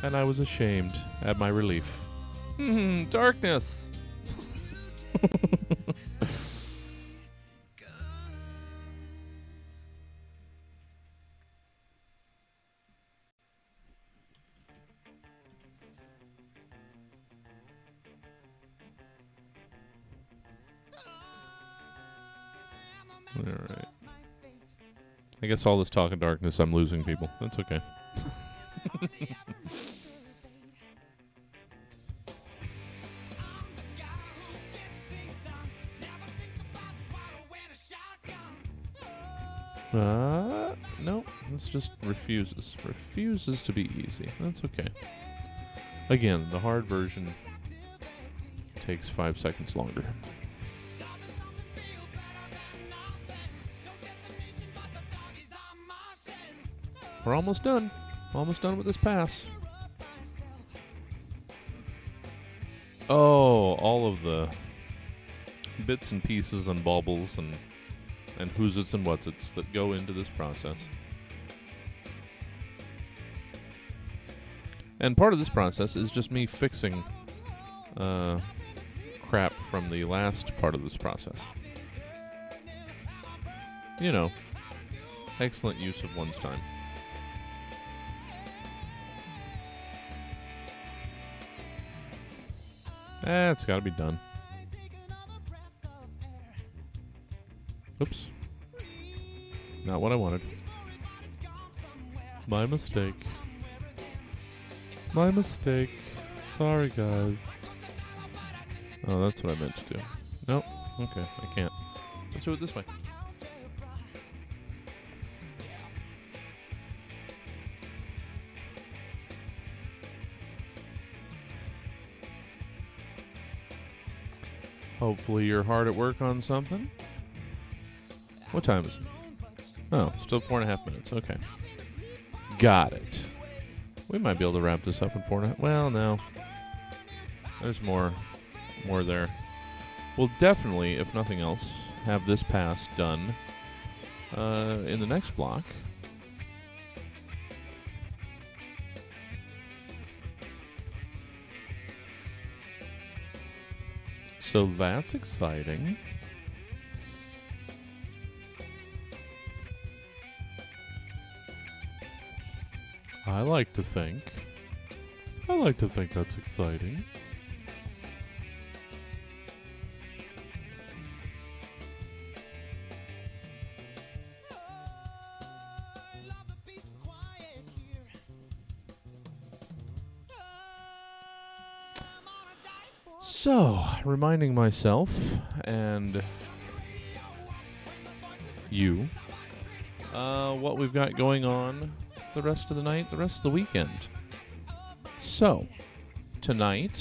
And I was ashamed at my relief. Darkness! Alright. I guess all this talk of darkness, I'm losing people. That's okay. No, this just refuses. Refuses to be easy. That's okay. Again, the hard version takes 5 seconds longer. We're almost done. Almost done with this pass. Oh, all of the bits and pieces and baubles and who's-its and what's-its that go into this process. And part of this process is just me fixing crap from the last part of this process. You know, excellent use of one's time. It's gotta be done. Oops. Not what I wanted. My mistake. My mistake. Sorry, guys. Oh, that's what I meant to do. Nope. Okay, I can't. Let's do it this way. Hopefully you're hard at work on something. What time is it? Oh, still 4.5 minutes. Okay. Got it. We might be able to wrap this up in 4.5. Well, no. There's more there. We'll definitely, if nothing else, have this pass done in the next block. So that's exciting. I like to think that's exciting. So, reminding myself and you what we've got going on the rest of the night, the rest of the weekend. So, tonight,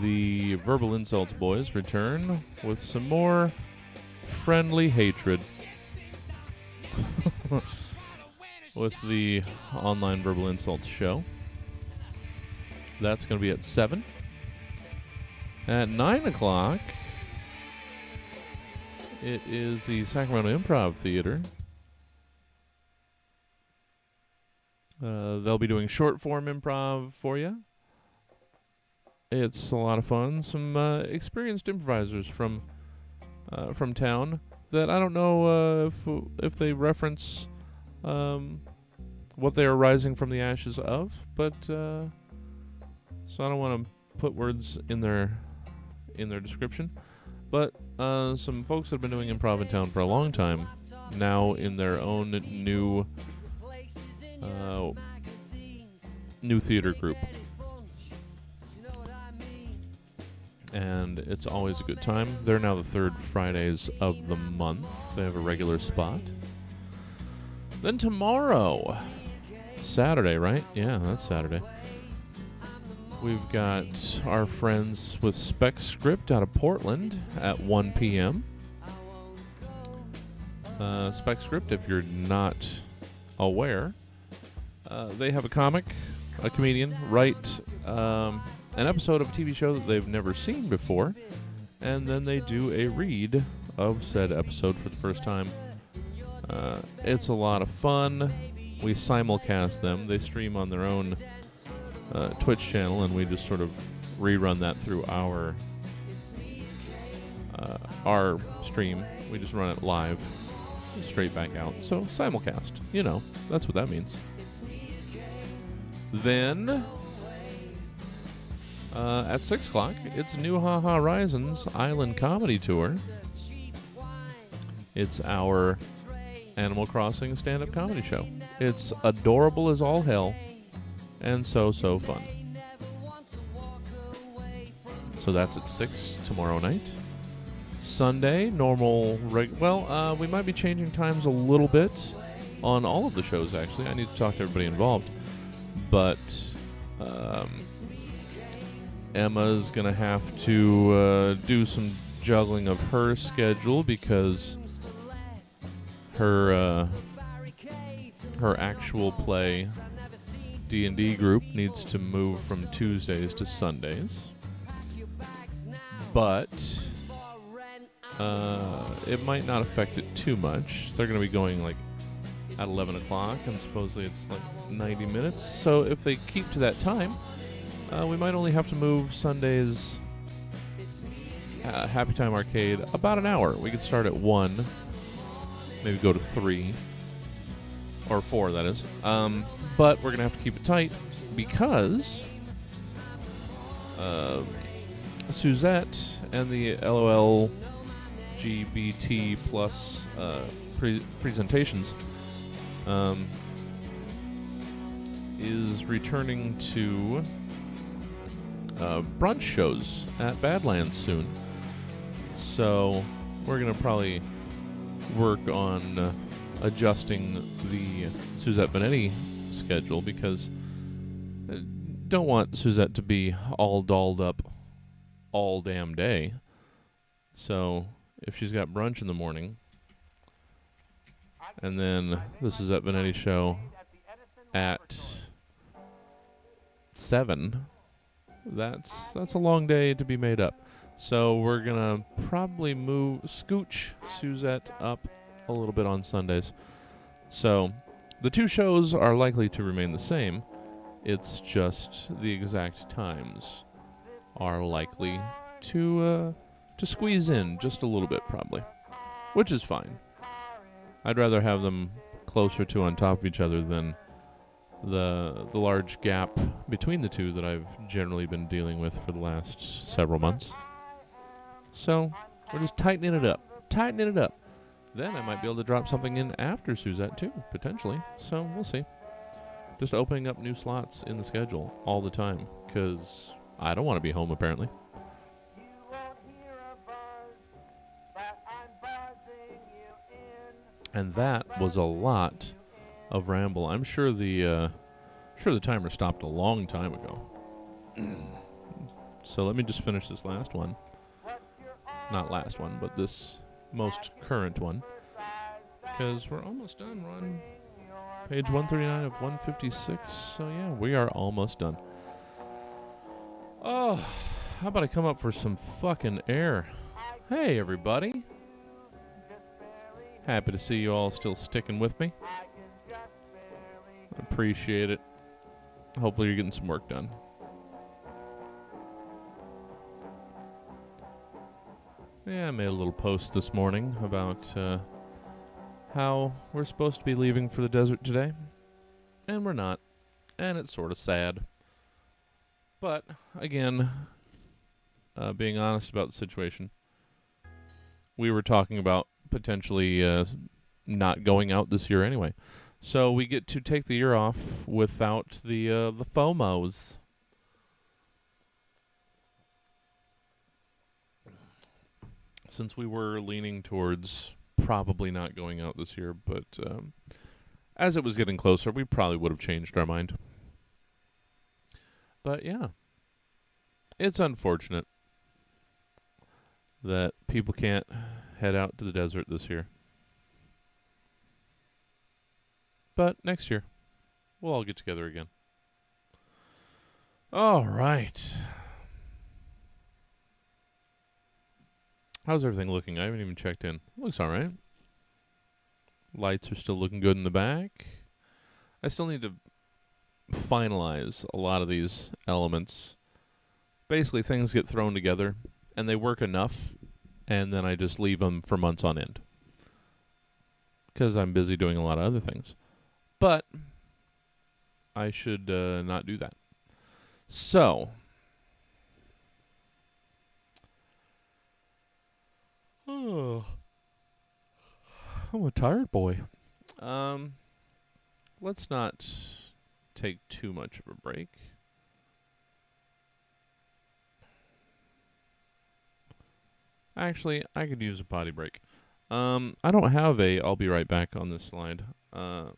the Verbal Insults boys return with some more friendly hatred with the online Verbal Insults show. That's going to be at 7. At 9 o'clock, it is the Sacramento Improv Theater. They'll be doing short form improv for you. It's a lot of fun. Some experienced improvisers from town that I don't know if they reference what they are rising from the ashes of, but so I don't want to put words in their description. But some folks that have been doing improv in town for a long time, now in their own new theater group. And it's always a good time. They're now the third Fridays of the month. They have a regular spot. Then tomorrow, Saturday, right? Yeah, that's Saturday. We've got our friends with Spec Script out of Portland at 1 p.m. Spec Script, if you're not aware, they have a comic, a comedian, write an episode of a TV show that they've never seen before, and then they do a read of said episode for the first time. It's a lot of fun. We simulcast them. They stream on their own Twitch channel, and we just sort of rerun that through our stream. We just run it live, straight back out. So simulcast, that's what that means. Then at 6 o'clock, it's New Ha Ha Rising's Island Comedy Tour. It's our Animal Crossing stand-up comedy show. It's adorable as all hell. And so fun. So that's at 6 tomorrow night. Sunday, normal... we might be changing times a little bit on all of the shows, actually. I need to talk to everybody involved. But Emma's going to have to do some juggling of her schedule because her actual play... D&D group needs to move from Tuesdays to Sundays. But it might not affect it too much. They're going to be going like at 11 o'clock, and supposedly it's like 90 minutes. So if they keep to that time, we might only have to move Sundays Happy Time Arcade about an hour. We could start at 1, maybe go to 3. Or 4, that is. But we're going to have to keep it tight because Suzette and the LOL LGBT plus presentations is returning to brunch shows at Badlands soon. So we're going to probably work on adjusting the Suzette Benetti schedule because I don't want Suzette to be all dolled up all damn day. So if she's got brunch in the morning and then the Suzette Benetti show at 7, that's a long day to be made up. So we're gonna probably scooch Suzette up a little bit on Sundays. So the two shows are likely to remain the same. It's just the exact times are likely to squeeze in just a little bit, probably, which is fine. I'd rather have them closer to on top of each other than the large gap between the two that I've generally been dealing with for the last several months. So we're just tightening it up. Then I might be able to drop something in after Suzette too, potentially. So we'll see. Just opening up new slots in the schedule all the time, because I don't want to be home apparently. And that was a lot of ramble. I'm sure the timer stopped a long time ago. So let me just finish this last one. Not last one, but this most current one. Because we're almost done. We're on page 139 of 156. So yeah, we are almost done. Oh, how about I come up for some fucking air? Hey, everybody. Happy to see you all still sticking with me. Appreciate it. Hopefully you're getting some work done. Yeah, I made a little post this morning about how we're supposed to be leaving for the desert today. And we're not. And it's sort of sad. But, again, being honest about the situation, we were talking about potentially not going out this year anyway. So we get to take the year off without the FOMOs. Since we were leaning towards probably not going out this year, but as it was getting closer, we probably would have changed our mind. But yeah, it's unfortunate that people can't head out to the desert this year. But next year, we'll all get together again. All right. How's everything looking? I haven't even checked in. Looks all right. Lights are still looking good in the back. I still need to finalize a lot of these elements. Basically, things get thrown together, and they work enough, and then I just leave them for months on end. Because I'm busy doing a lot of other things. But I should not do that. So, I'm a tired boy. Let's not take too much of a break. Actually, I could use a potty break. I don't have a I'll be right back on this slide. Or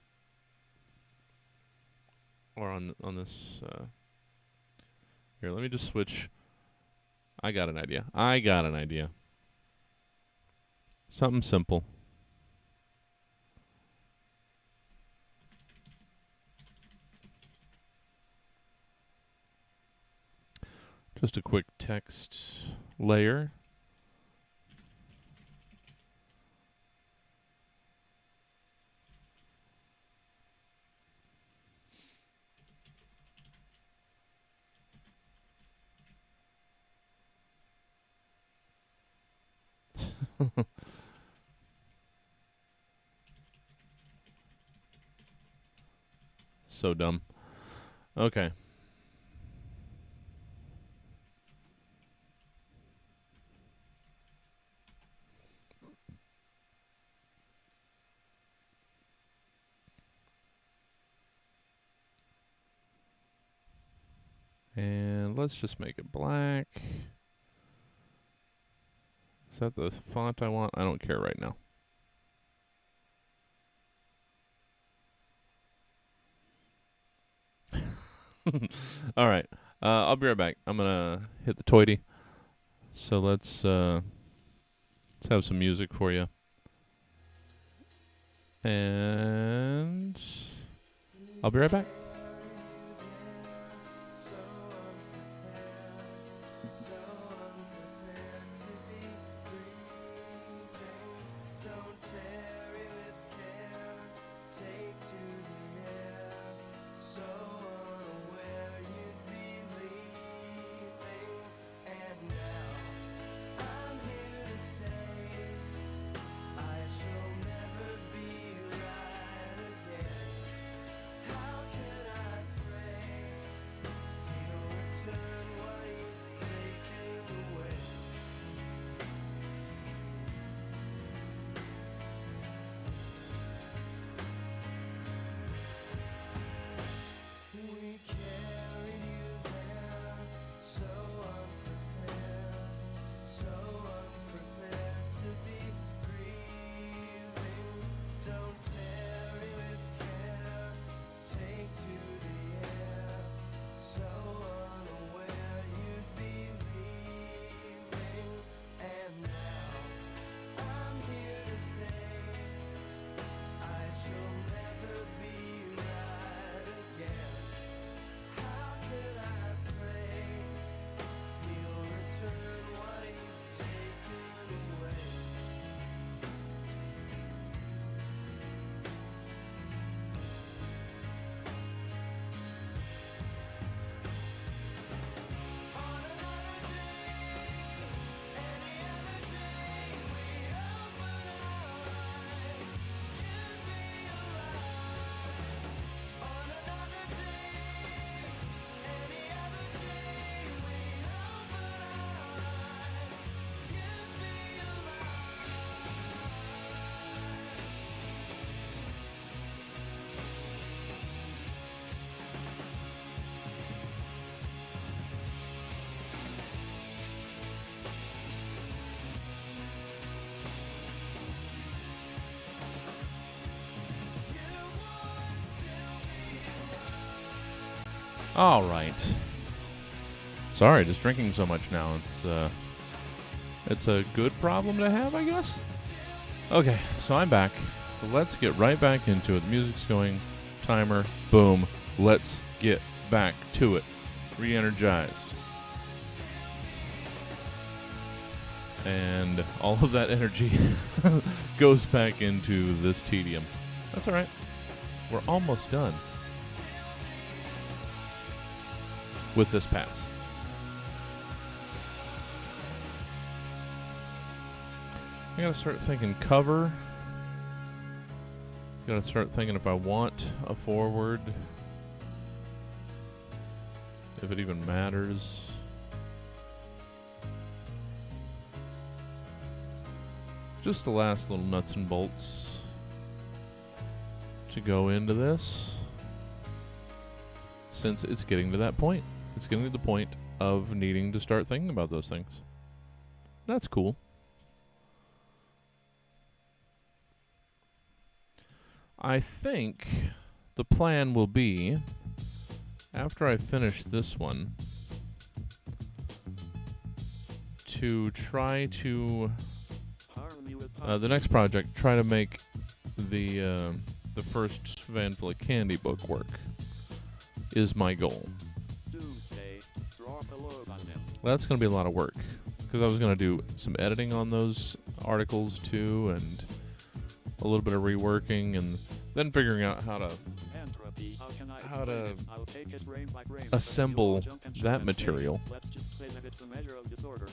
on this. Here, let me just switch. I got an idea. Something simple. Just a quick text layer. So dumb. Okay. And let's just make it black. Is that the font I want? I don't care right now. All right. I'll be right back. I'm going to hit the toity. So let's have some music for you. And I'll be right back. All right. Sorry, just drinking so much now. It's a good problem to have, I guess. Okay, so I'm back. Let's get right back into it. The music's going. Timer. Boom. Let's get back to it. Re-energized. And all of that energy goes back into this tedium. That's all right. We're almost done with this pass. I gotta start thinking cover. Gotta start thinking if I want a forward, if it even matters. Just the last little nuts and bolts to go into this, since it's getting to that point. It's getting to the point of needing to start thinking about those things. That's cool. I think the plan will be, after I finish this one, to try to the next project, try to make the first Van Vliet Candy book work, is my goal. That's going to be a lot of work, because I was going to do some editing on those articles too, and a little bit of reworking, and then figuring out how to assemble that material.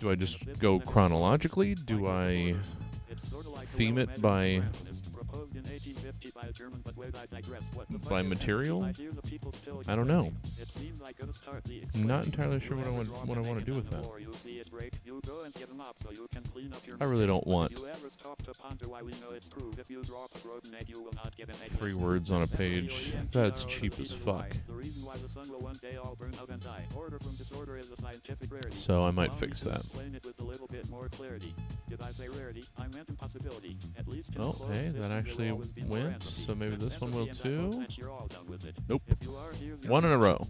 Do I just go chronologically? Do I theme it by material? I don't know. I'm not entirely sure what I want to do with that. I really don't want 3 words on a page. That's cheap as fuck. So I might fix that. Oh, hey, that actually went, so maybe this one will too? Nope. 1 in a row.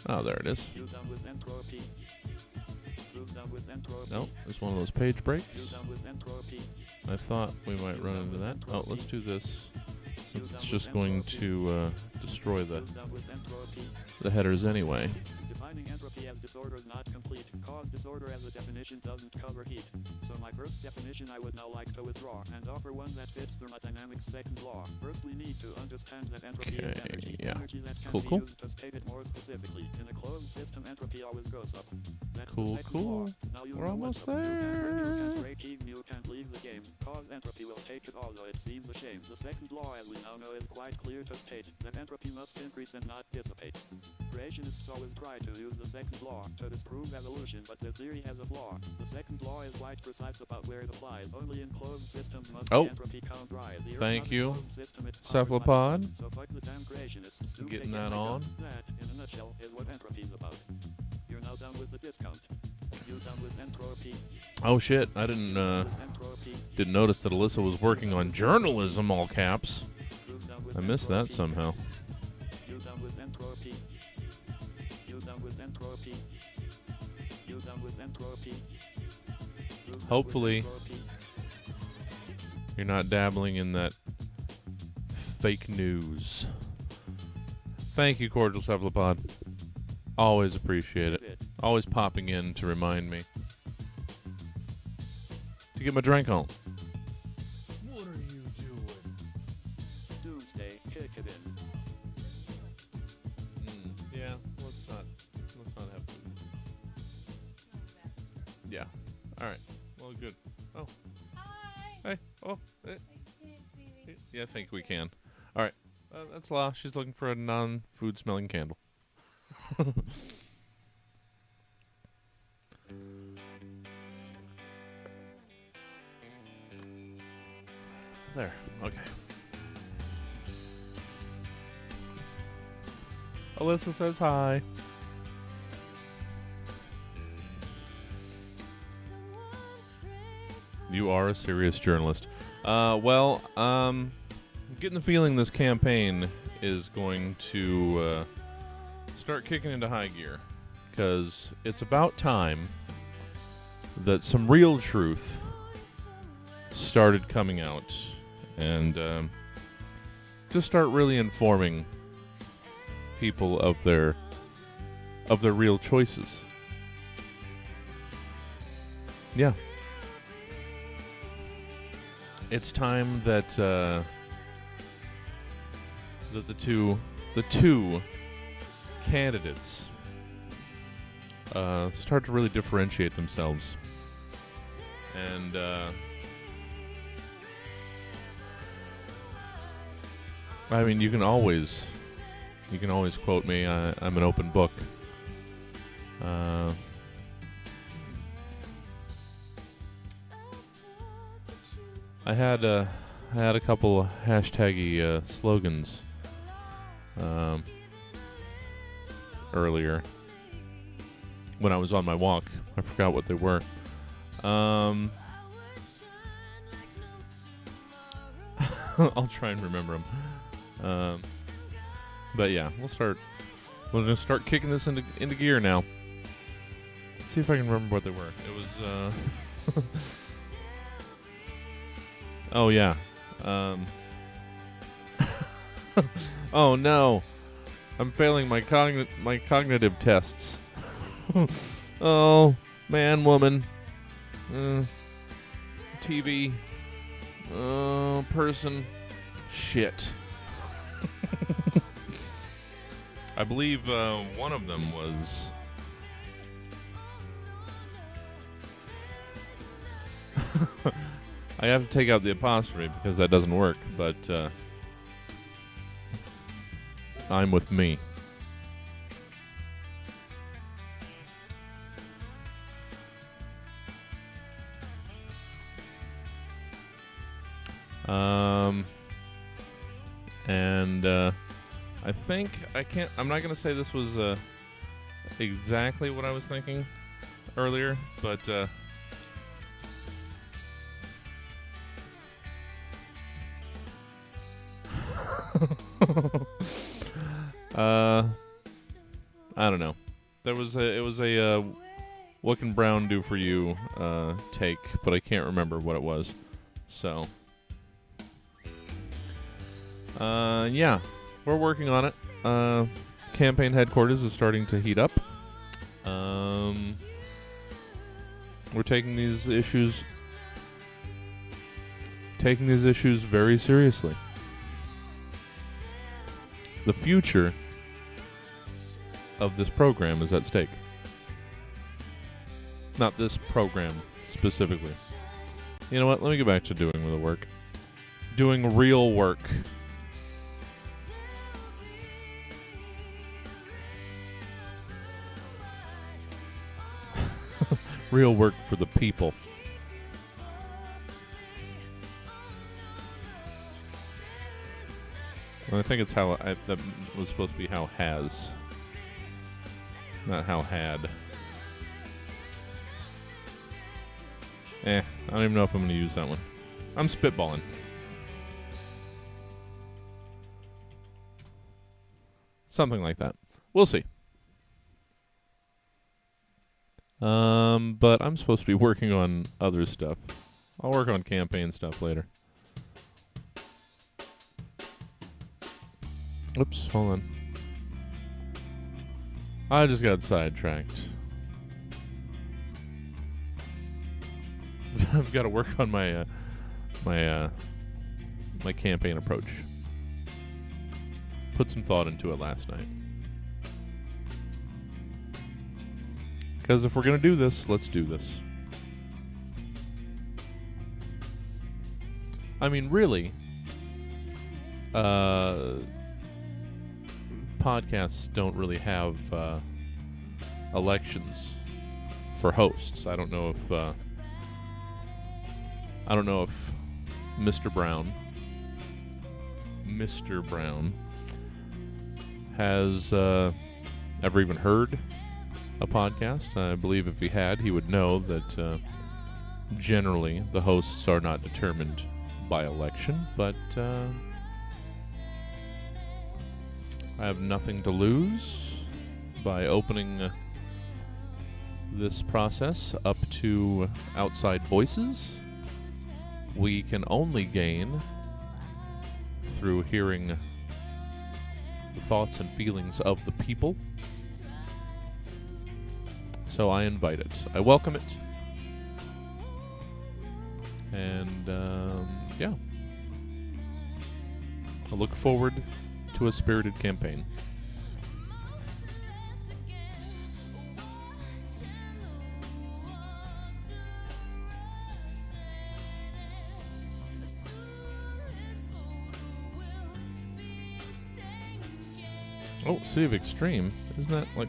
Oh, there it is. Nope, it's one of those page breaks. I thought we might run into that. Oh, let's do this, since it's just going to destroy the headers anyway. Defining entropy as disorder is not complete. Cause disorder as a definition doesn't cover heat. So my first definition I would now like to withdraw and offer one that fits thermodynamics' second law. First, we need to understand that entropy is energy. Yeah. Energy that can be Cool. used to state it more specifically. In a closed system, entropy always goes up. That's Cool, the second cool. law. Now you We're know almost what's up. You can't win, you there. can't break even, you can't leave the game. Cause entropy will take it, although it seems a shame. The second law, as we now know, is quite clear to state that entropy must increase and not dissipate. Creationists always try to use the second law to disprove evolution, but the theory has a flaw. The second law is quite precise about where it applies. Only in closed systems must the entropy count rise. The Earth's Thank not a you, closed system, it's powered by the Cephalopod. sun. So fuck the damn creationists. Do Getting they get that my on. gun? That, in a nutshell, is what entropy's about. You're now done with the discount. You're done with entropy. Oh shit, I didn't Entropy. didn't notice that Alyssa was working on journalism, all caps. Who's done with I missed that entropy? somehow. You're done with entropy. You're done with entropy. You're done with entropy. Who's done with Hopefully. entropy? You're not dabbling in that fake news. Thank you, Cordial Cephalopod. Always appreciate it. Always popping in to remind me to get my drink on. What are you doing? Doomsday, kick it in. Yeah, let's not have food. Yeah. All right. Well, good. Oh. Hi. Hey. Oh. You can't see me. Yeah, I think we can. All right. That's La. She's looking for a non-food smelling candle. There. Okay. Alyssa says hi. You are a serious journalist. getting the feeling this campaign is going to start kicking into high gear, because it's about time that some real truth started coming out, and just start really informing people of their real choices. Yeah. It's time that that the two candidates start to really differentiate themselves. And I mean, you can always quote me. I'm an open book. I had a couple hashtaggy slogans earlier when I was on my walk. I forgot what they were. I'll try and remember them. But yeah, we're gonna start kicking this into gear now. Let's see if I can remember what they were. It was oh yeah. Oh no, I'm failing my cognitive tests. Oh, man, woman, TV, person, shit. I believe one of them was I have to take out the apostrophe because that doesn't work, but I'm with me. And I think I'm not going to say this was exactly what I was thinking earlier, but I don't know. It was a what can Brown do for you take, but I can't remember what it was. So yeah, we're working on it. Campaign headquarters is starting to heat up. We're taking these issues very seriously. The future of this program is at stake. Not this program specifically. You know what? Let me get back to doing the work. Doing real work. Real work for the people. Well, I think it's how that was supposed to be how has, not how had. I don't even know if I'm going to use that one. I'm spitballing. Something like that. We'll see. But I'm supposed to be working on other stuff. I'll work on campaign stuff later. Oops, hold on. I just got sidetracked. I've got to work on my my campaign approach. Put some thought into it last night. Because if we're going to do this, let's do this. I mean, really, podcasts don't really have elections for hosts. I don't know if Mr. Brown has ever even heard a podcast. I believe if he had, he would know that generally the hosts are not determined by election, but I have nothing to lose by opening this process up to outside voices. We can only gain through hearing the thoughts and feelings of the people. So I invite it. I welcome it. And, yeah. I look forward to a spirited campaign. Oh, Sea of Extreme. Isn't that, like,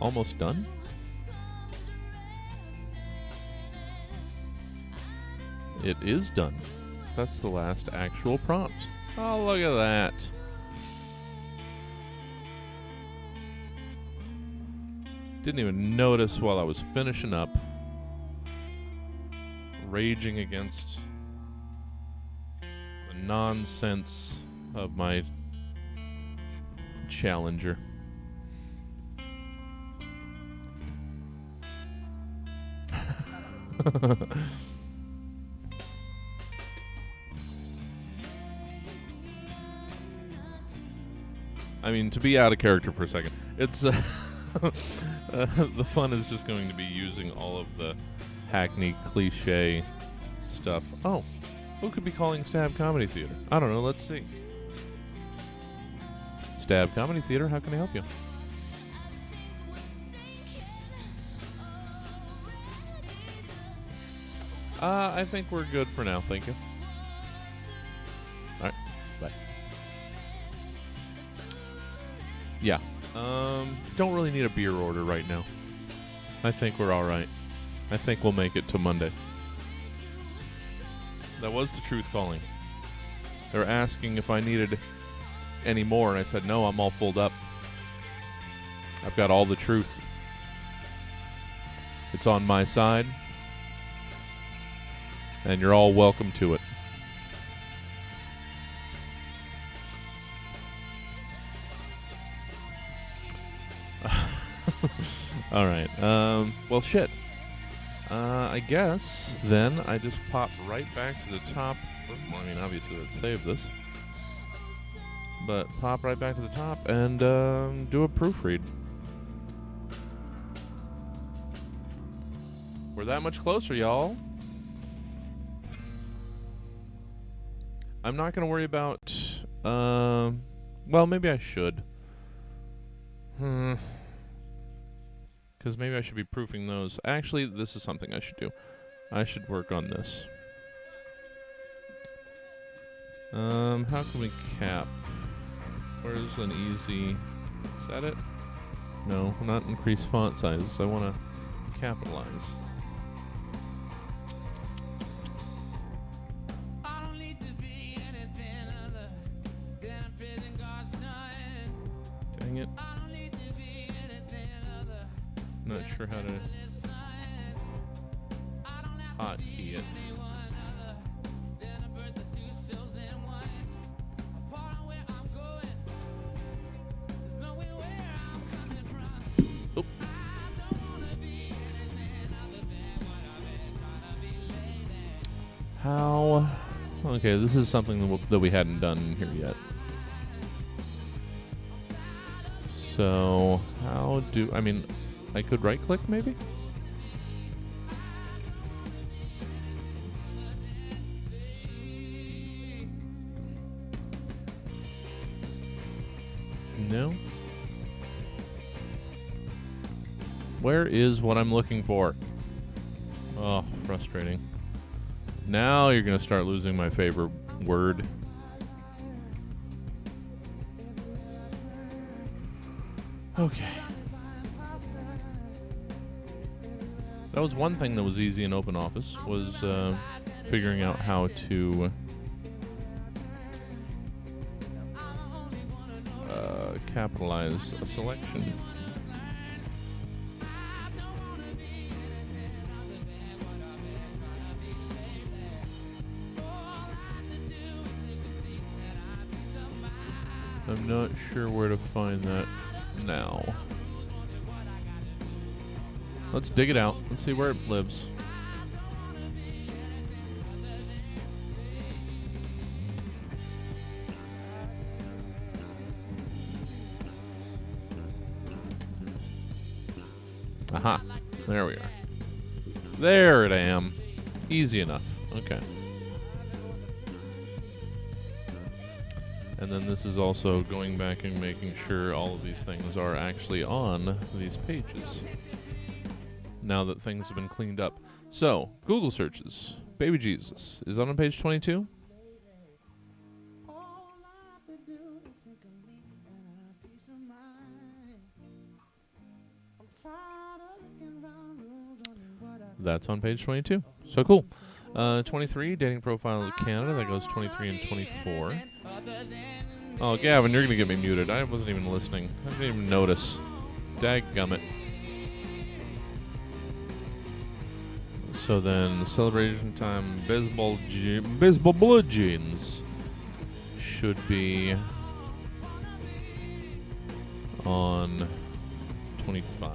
almost done? It is done. That's the last actual prompt. Oh, look at that. Didn't even notice while I was finishing up. Raging against the nonsense of my challenger. I mean, to be out of character for a second, it's the fun is just going to be using all of the hackney cliche stuff. Oh, who could be calling Stab Comedy Theater? I don't know. Let's see. Stab Comedy Theater, how can I help you? I think we're good for now. Thank you. All right. Bye. Yeah. Don't really need a beer order right now. I think we're all right. I think we'll make it to Monday. That was the truth calling. They were asking if I needed any more, and I said, no, I'm all filled up. I've got all the truth. It's on my side, and you're all welcome to it. All right. Well, shit. I guess then I just pop right back to the top. Well, I mean, obviously, let's save this. But pop right back to the top and do a proofread. We're that much closer, y'all. I'm not going to worry about... well, maybe I should. Because maybe I should be proofing those. Actually, this is something I should do. I should work on this. How can we cap? Where's an easy... Is that it? No, not increase font sizes. I want to capitalize. Dang it. Not sure how to hotkey it. Oop. How? Okay, this is something that we hadn't done here yet. So, how do... I mean, I could right-click, maybe? No? Where is what I'm looking for? Oh, frustrating. Now you're going to start losing my favorite word. Okay. That was one thing that was easy in OpenOffice, was figuring out how to capitalize a selection. I'm not sure where to find that now. Let's dig it out. Let's see where it lives. Aha. There we are. There it am. Easy enough. Okay. And then this is also going back and making sure all of these things are actually on these pages. Now that things have been cleaned up. So, Google searches. Baby Jesus. Is that on page 22? That's on page 22. So cool. 23, dating profile of Canada. That goes 23 and 24. Oh, Gavin, you're going to get me muted. I wasn't even listening. I didn't even notice. Dadgummit. So then, celebration time, baseball blue jeans should be on 25.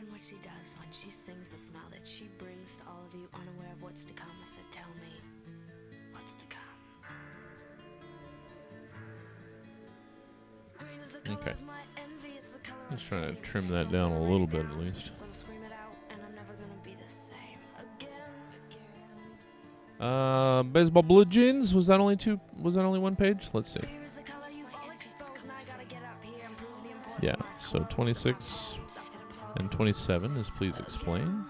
What she does when she sings, the smile that she brings to all of you unaware of what's to come. I said, tell me what's to come. Green is the color Okay. of my envy, it's the color Just of trying to fate. trim that down a little bit at least. Gonna scream it out, and I'm never gonna be the same again. Baseball blue jeans. Was that only one page? Let's see. Fear is the color you've all exposed. Now I gotta get up here and prove the importance Yeah. of my So clothes. 26 and 27 is please explain.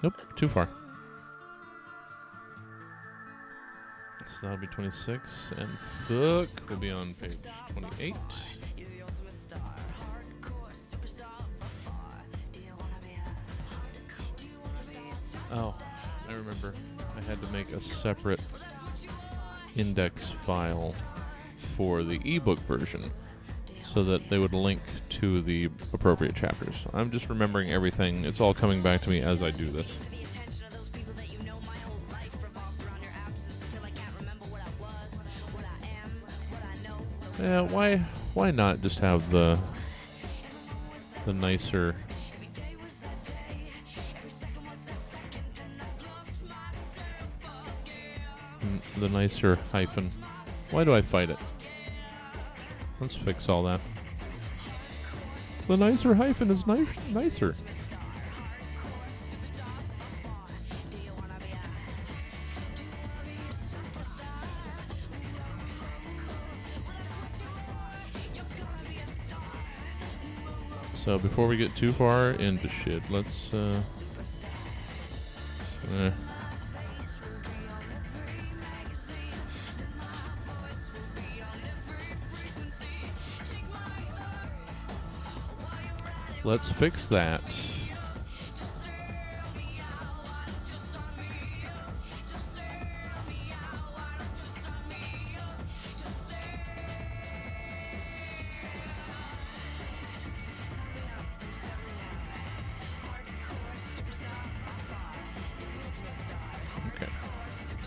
Nope, too far. So that'll be 26, and fuck will be on page 28. You're the ultimate star, hardcore superstar afar. Do you wanna be a do you wanna be a superstar? Oh, I remember. I had to make a separate index file for the ebook version so that they would link to the appropriate chapters. I'm just remembering everything. It's all coming back to me as I do this. The attention of those people that you know my whole life revolves around your absence until I can't remember what I was, what I am, what I know. Yeah, why not just have the nicer the nicer hyphen? Why do I fight it? Let's fix all that. The nicer hyphen is nicer. So before we get too far into shit, let's let's fix that. Okay.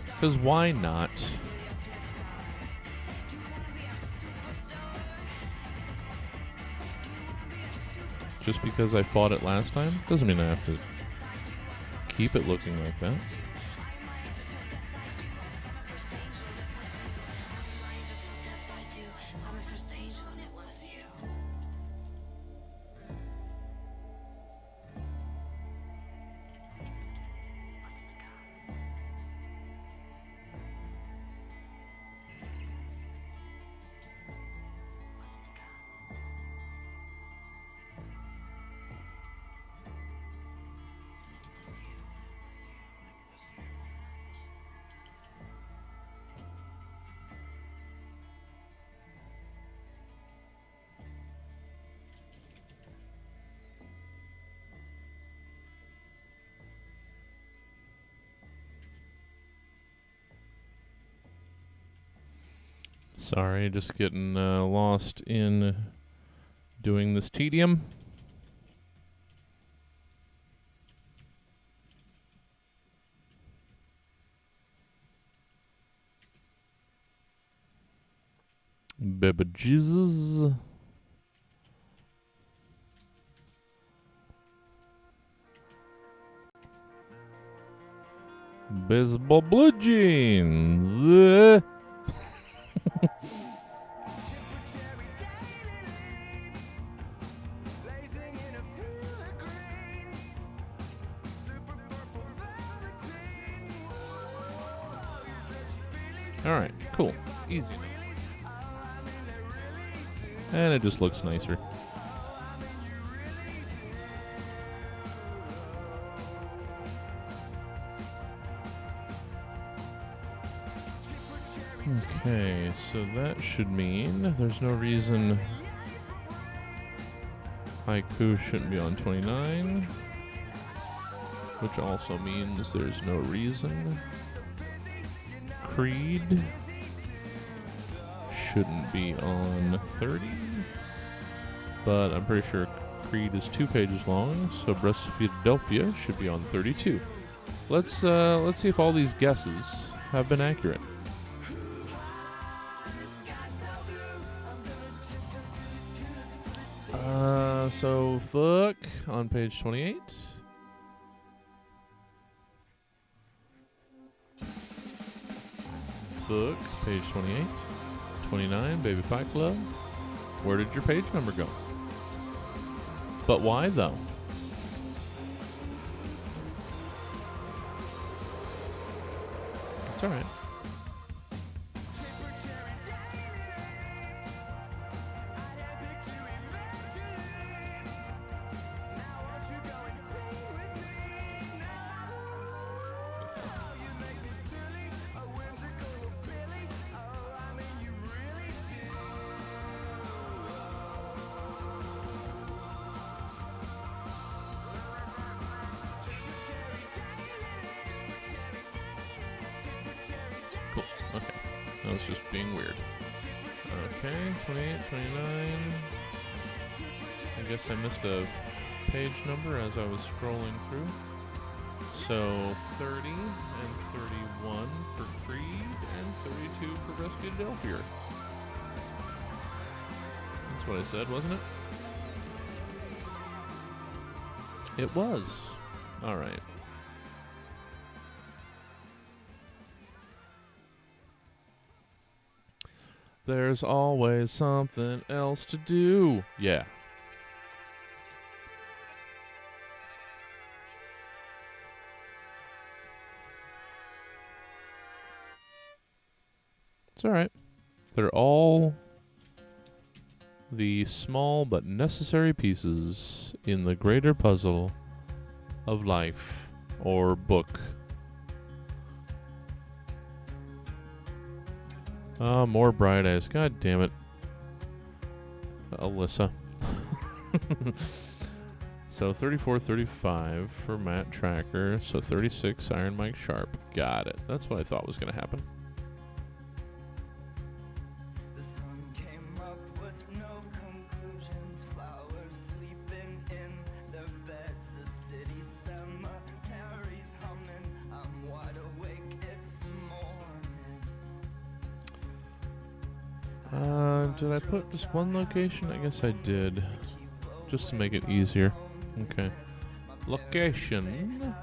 Because why not? Just because I fought it last time doesn't mean I have to keep it looking like that. Sorry, just getting lost in doing this tedium. Baby Jesus. Baseball blue jeans. Alright, cool. Easy. And it just looks nicer. Okay, so that should mean there's no reason Haiku shouldn't be on 29, which also means there's no reason Creed shouldn't be on 30, but I'm pretty sure Creed is 2 pages long, so Breastfeedadelphia should be on 32. Let's see if all these guesses have been accurate. So fuck on page 28. Fuck, page 28. 29, Baby Fight Club. Where did your page number go? But why though? It's alright. Cool. Okay. That was just being weird. Okay, 28, 29. I guess I missed a page number as I was scrolling through. So 30 and 31 for Creed and 32 for Breastfeedadelphia. That's what I said, wasn't it? It was. Alright. There's always something else to do. Yeah. It's alright. They're all the small but necessary pieces in the greater puzzle of life or book. More Bright Eyes. God damn it. Alyssa. So 34, 35 for Matt Tracker. So 36 Iron Mike Sharp. Got it. That's what I thought was going to happen. The sun came up with no conclusions. Flowers sleeping in their beds. The city cemetery's humming. I'm wide awake, it's morning. Did I put just one location? I guess I did. Just to make it easier. Okay. Location.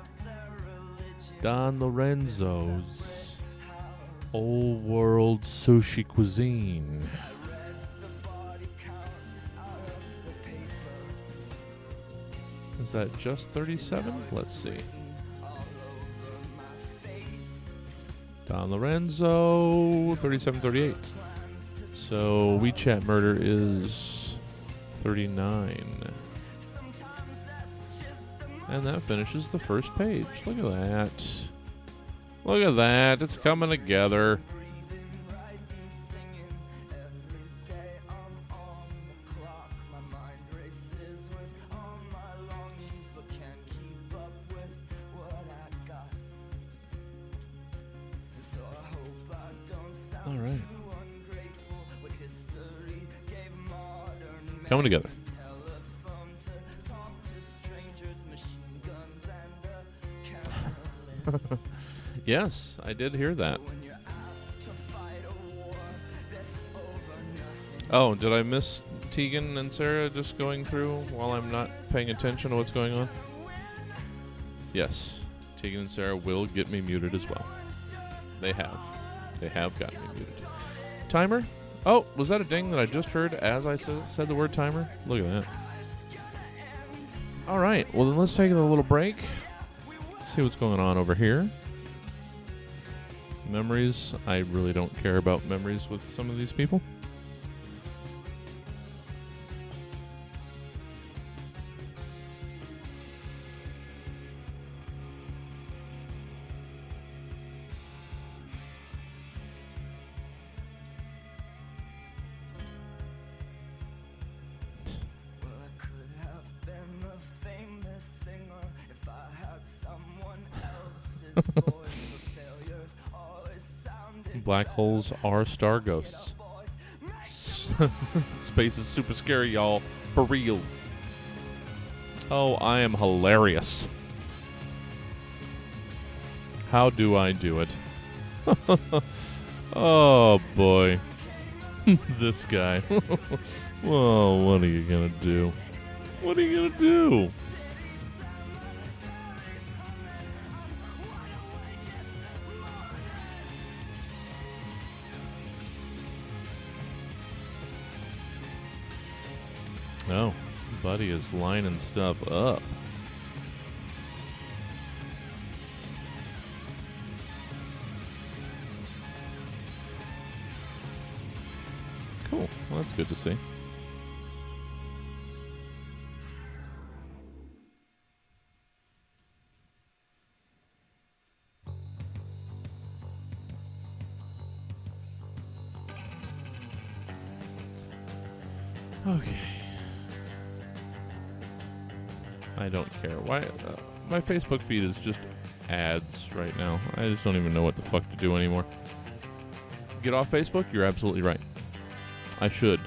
Don Lorenzo's Old World Sushi Cuisine. Is that just 37? Let's see. Don Lorenzo, 3738. So WeChat Murder is 39. And that finishes the first page. Look at that. Look at that. It's coming together. All right. Coming together. telephone to talk to strangers, machine guns and cameras. Yes, I did hear that. When you're asked to fight a war that's over nothing. Oh, did I miss Tegan and Sarah just going through while I'm not paying attention to what's going on? Yes, Tegan and Sarah will get me muted as well. They have. They have gotten me muted. Timer? Oh, was that a ding that I just heard as I said the word timer? Look at that. All right, well then let's take a little break. See what's going on over here. Memories. I really don't care about memories with some of these people. Well, I could have been a famous singer if I had someone else's voice. But failures always sounded Black holes are star ghosts. Space is super scary, y'all. For real. Oh, I am hilarious. How do I do it? Oh, boy. This guy. Oh, what are you gonna do? What are you gonna do? Oh, buddy is lining stuff up. Cool. Well, that's good to see. Okay. I don't care. Why? My Facebook feed is just ads right now. I just don't even know what the fuck to do anymore. Get off Facebook? You're absolutely right. I should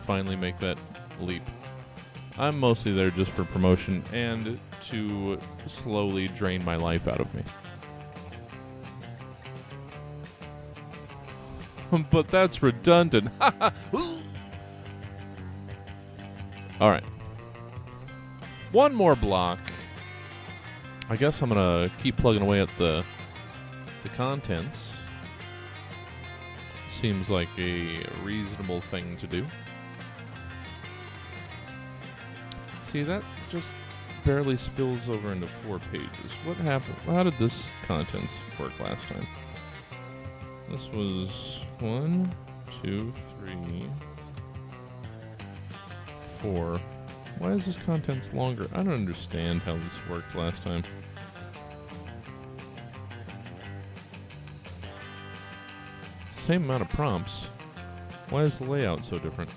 finally make that leap. I'm mostly there just for promotion and to slowly drain my life out of me. But that's redundant. All right. One more block. I guess I'm going to keep plugging away at the contents. Seems like a reasonable thing to do. See, that just barely spills over into 4 pages. What happened? How did this contents work last time? This was 1, 2, 3, 4. Why is this contents longer? I don't understand how this worked last time. It's the same amount of prompts. Why is the layout so different?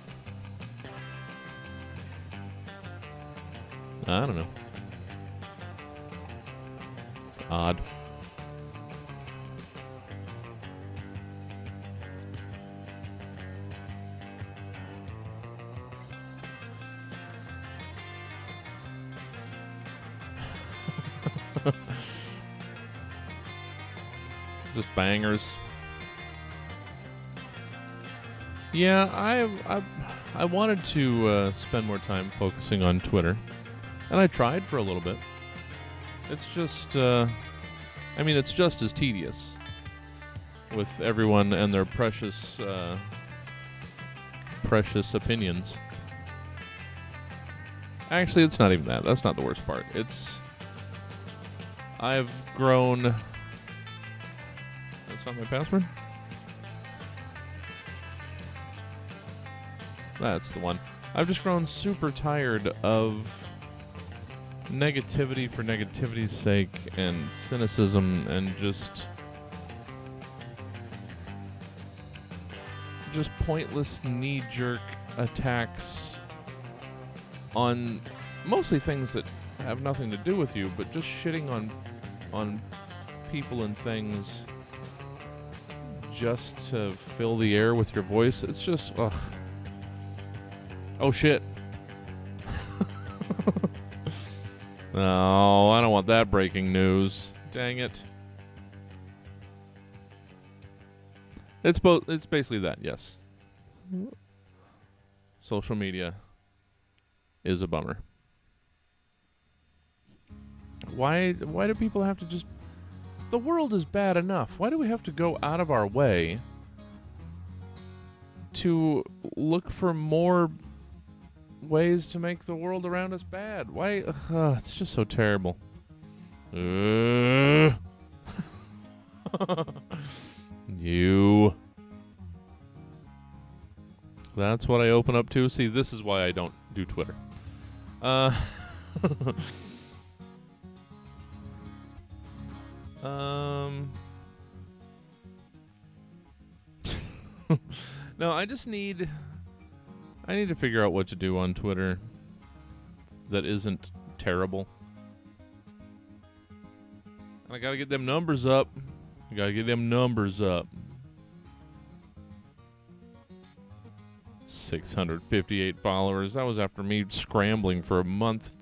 I don't know. Odd. Just bangers. Yeah, I wanted to spend more time focusing on Twitter, and I tried for a little bit. It's just, I mean, it's just as tedious with everyone and their precious opinions. Actually, it's not even that. That's not the worst part. It's, I've grown. That's not my password? That's the one. I've just grown super tired of negativity for negativity's sake and cynicism and just pointless knee-jerk attacks on mostly things that have nothing to do with you, but just shitting on people and things just to fill the air with your voice. It's just, ugh. Oh, shit. No, I don't want that breaking news. Dang it. It's basically that, yes. Social media is a bummer. Why do people have to just... The world is bad enough. Why do we have to go out of our way to look for more ways to make the world around us bad? Why? It's just so terrible. You. That's what I open up to. See, this is why I don't do Twitter. No, I need to figure out what to do on Twitter that isn't terrible. I gotta get them numbers up. 658 followers. That was after me scrambling for a month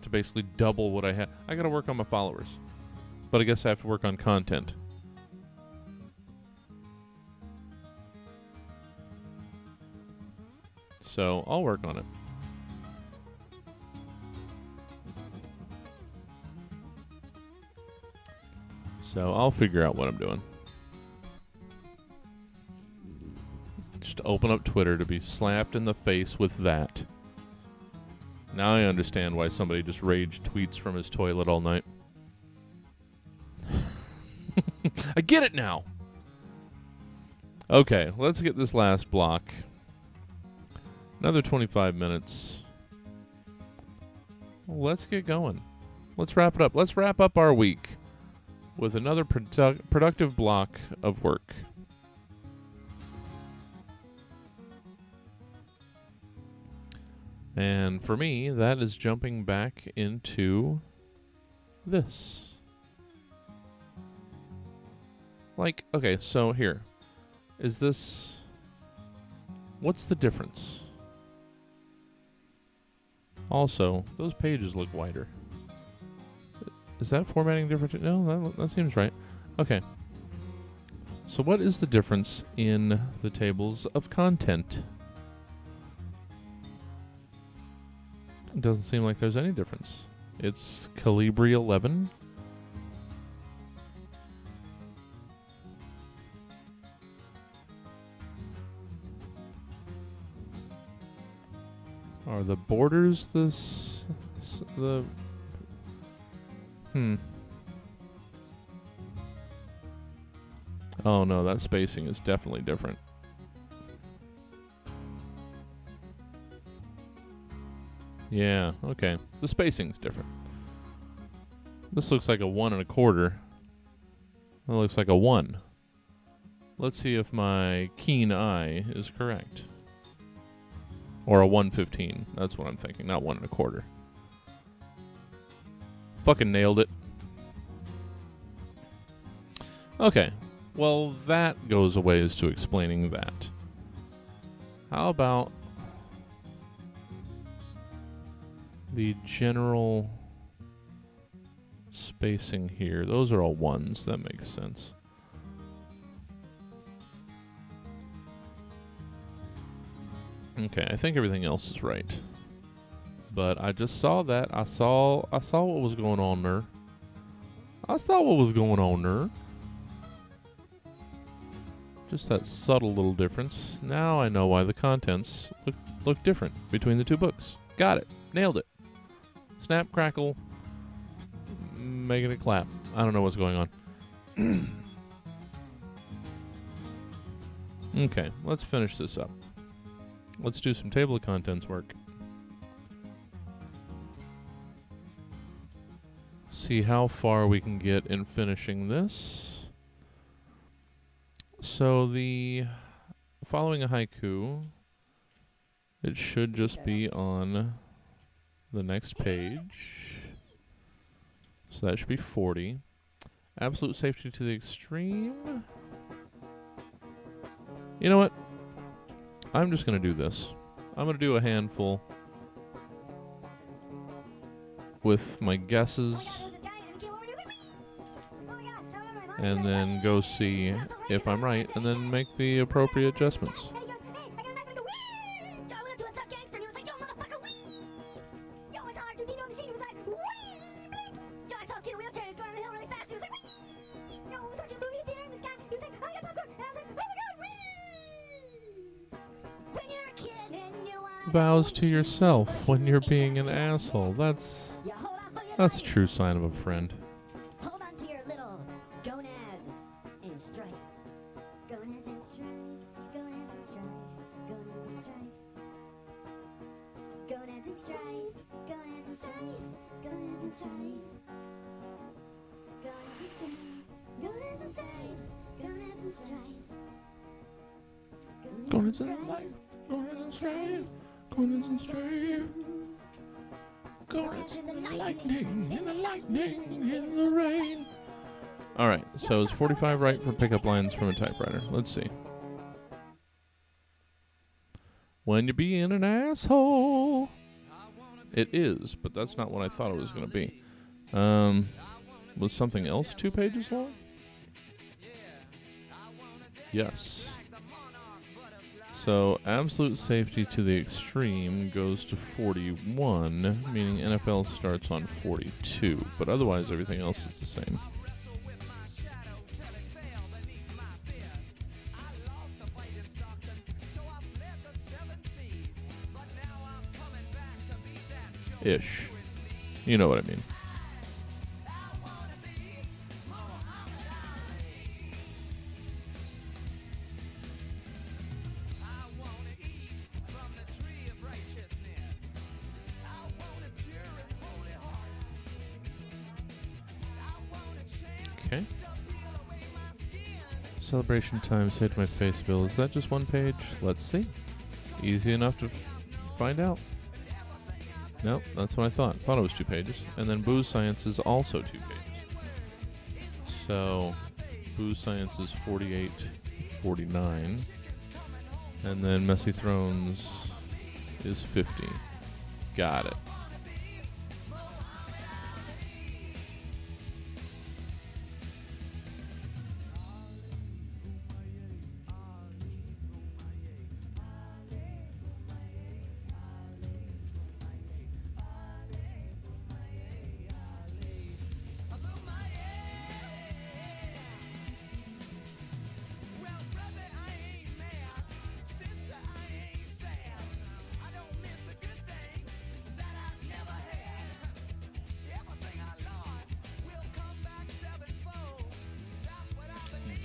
to basically double what I had. I gotta work on my followers. But I guess I have to work on content. So, I'll work on it. So, I'll figure out what I'm doing. Just open up Twitter to be slapped in the face with that. Now I understand why somebody just rage tweets from his toilet all night. I get it now! Okay, let's get this last block. Another 25 minutes. Let's get going. Let's wrap it up. Let's wrap up our week with another productive block of work. And for me, that is jumping back into this. Like, okay, so here. Is this... What's the difference? Also, those pages look wider. Is that formatting different? No, that seems right. Okay. So what is the difference in the tables of content? It doesn't seem like there's any difference. It's Calibri 11. Are the borders the Oh no, that spacing is definitely different. Yeah, okay. The spacing's different. This looks like a 1 1/4. That looks like a 1. Let's see if my keen eye is correct. Or a 1/15. That's what I'm thinking, not 1 1/4. Fucking nailed it. Okay. Well, that goes a ways to explaining that. How about the general spacing here? Those are all 1s. That makes sense. Okay, I think everything else is right. But I just saw that. I saw what was going on there. Just that subtle little difference. Now I know why the contents look different between the two books. Got it. Nailed it. Snap, crackle, making it clap. I don't know what's going on. Okay, let's finish this up. Let's do some table of contents work. See how far we can get in finishing this. So the following a haiku, it should just be on the next page. So that should be 40. Absolute safety to the extreme. You know what? I'm just going to do this. I'm going to do a handful with my guesses and then go see if I'm right and then make the appropriate adjustments. Vows to yourself when you're being an asshole. That's a true sign of a friend. Hold on to your little gonads and strife. Gonads and strife. Gonads and strife. Gonads and strife. Gonads and strife. Gonads and strife. Gonads and strife. Gonads and strife. Gonads and strife. Gonads and strife. Gonads and strife. Gonads and strife. Gonads and strife. Gonads in the lightning, in the lightning, in the rain. Alright, so it's 45 right for pickup lines from a typewriter. Let's see. When you being an asshole. It is, but that's not what I thought it was going to be. Was something else 2 pages long? Yes. So, absolute safety to the extreme goes to 41, meaning NFL starts on 42, but otherwise everything else is the same. Ish. You know what I mean. Okay. Celebration time saved my face bill. Is that just 1 page? Let's see. Easy enough to find out. Nope, that's what I thought. Thought it was 2 pages. And then Booze Science is also 2 pages. So, Booze Science is 48, 49. And then Messy Thrones is 50. Got it.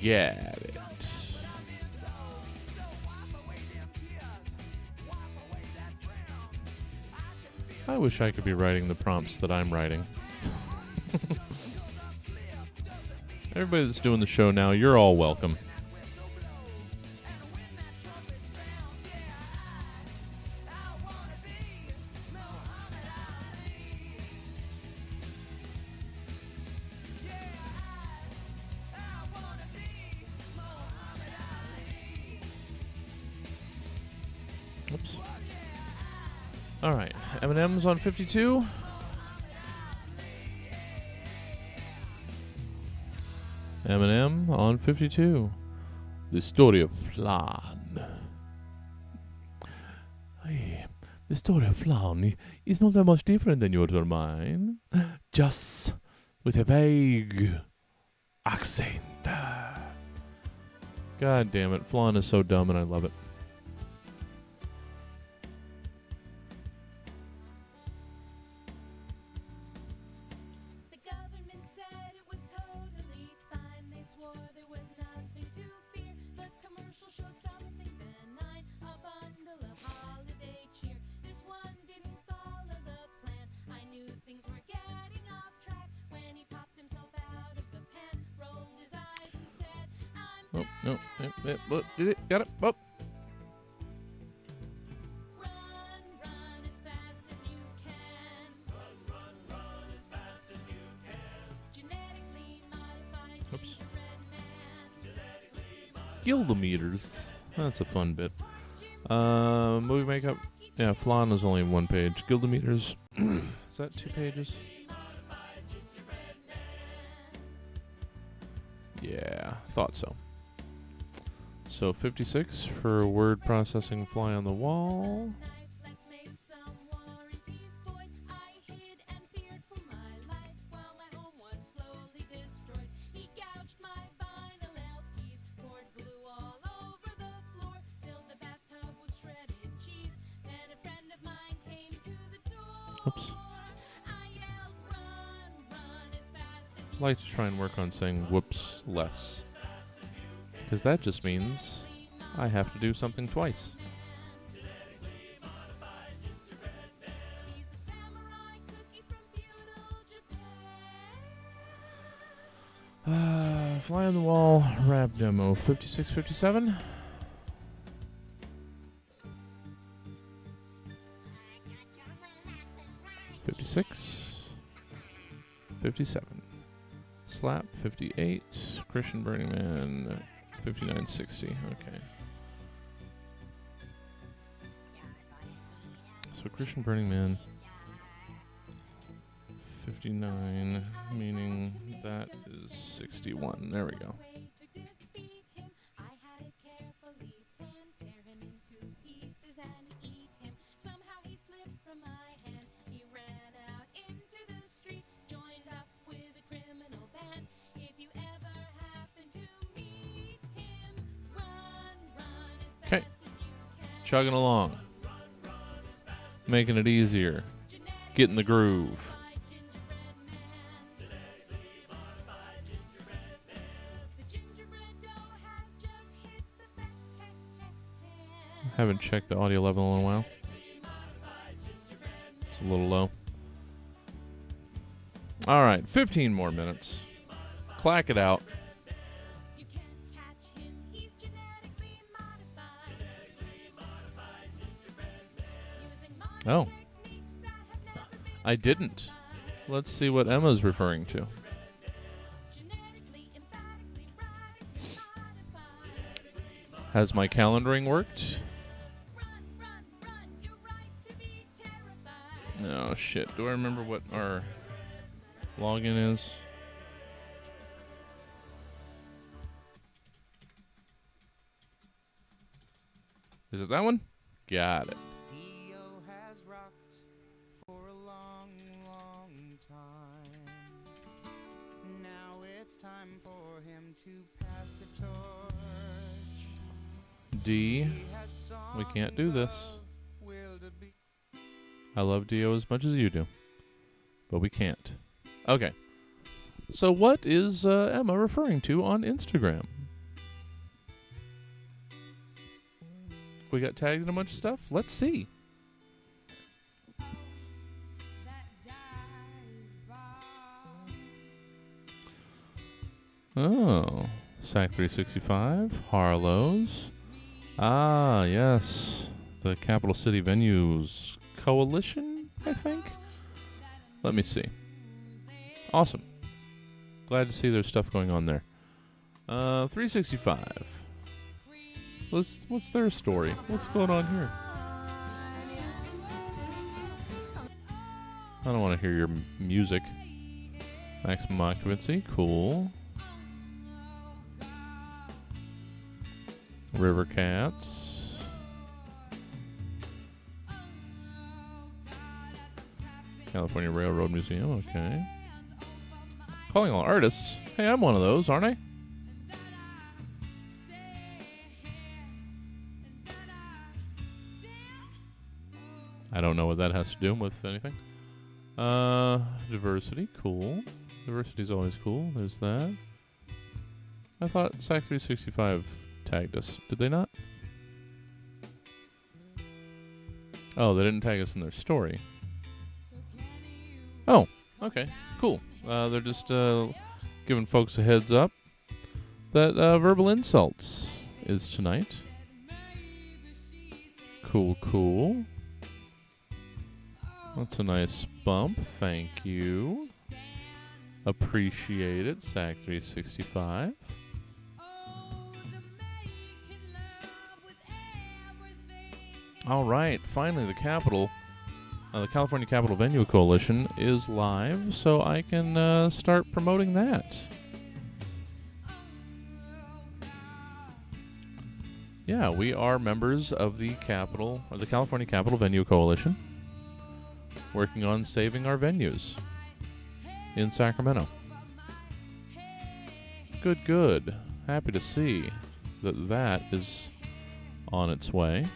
Get it. I wish I could be writing the prompts that I'm writing. Everybody that's doing the show now, you're all welcome. Oops. All right, Eminem's on 52. Eminem on 52. The story of Flan. Hey, the story of Flan is not that much different than yours or mine. Just with a vague accent. God damn it, Flan is so dumb and I love it. Oh, no. Did it? Got it? Oh. Oops. Gildometers. That's a fun bit. Movie makeup. Yeah, Flan is only 1 page. Gildameter's is that 2 pages? Yeah, thought so. So 56 for word processing fly on the wall. Oops. I like to try and work on saying whoops less. Because that just means I have to do something twice. Fly on the wall, rap demo, 56, 57. $56.57. Slap 58. Christian Burning Man 59.60. Okay. So Christian Burning Man 59, meaning that is 61. There we go. Okay, chugging along, making it easier, getting the groove. Haven't checked the audio level in a while. It's a little low. All right, 15 more minutes. Clack it out. Oh. I didn't. Let's see what Emma's referring to. Has my calendaring worked? Oh, shit. Do I remember what our login is? Is it that one? Got it. D, we can't do this. I love Dio as much as you do, but we can't. Okay. So what is Emma referring to on Instagram? We got tagged in a bunch of stuff? Let's see. Oh, SAC 365, Harlow's. Ah, yes. The Capital City Venues Coalition, I think? Let me see. Awesome. Glad to see there's stuff going on there. 365. What's their story? What's going on here? I don't want to hear your music. Maximum occupancy, cool. River Cats. California Railroad Museum, okay. Calling all artists. Hey, I'm one of those, aren't I? I don't know what that has to do with anything. Diversity, cool. Diversity's always cool. There's that. I thought SAC 365 tagged us. Did they not? Oh, they didn't tag us in their story. Oh, okay, cool. They're just giving folks a heads up that Verbal Insults is tonight. Cool, cool. That's a nice bump. Thank you. Appreciate it, SAC 365. All right, finally the California Capital Venue Coalition is live, so I can start promoting that. Yeah, we are members of the California Capital Venue Coalition, working on saving our venues in Sacramento. Good. Happy to see that is on its way.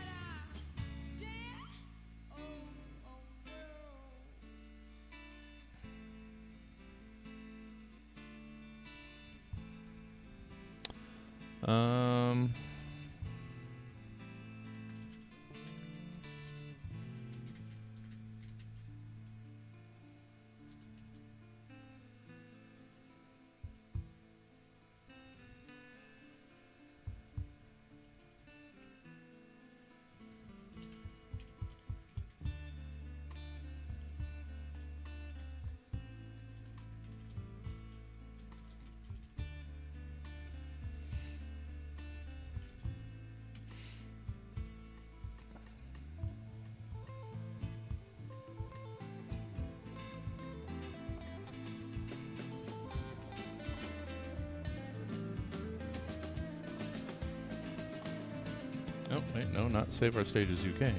Oh, wait, no, not Save Our Stages UK.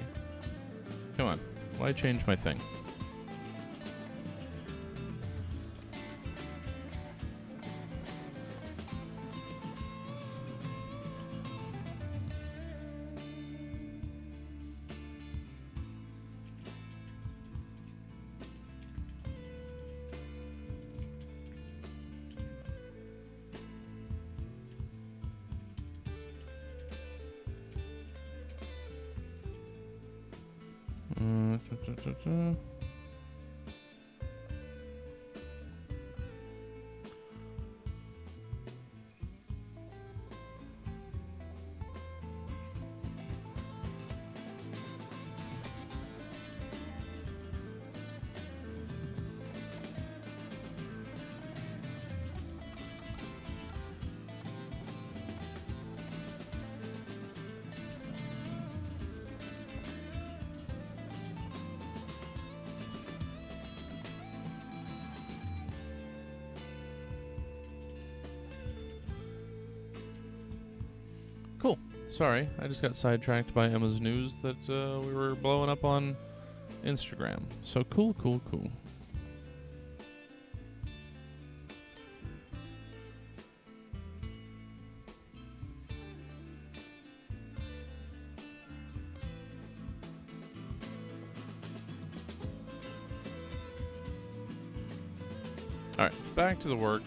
Come on, why change my thing? Cool. Sorry, I just got sidetracked by Emma's news that we were blowing up on Instagram. So cool. Alright, back to the work.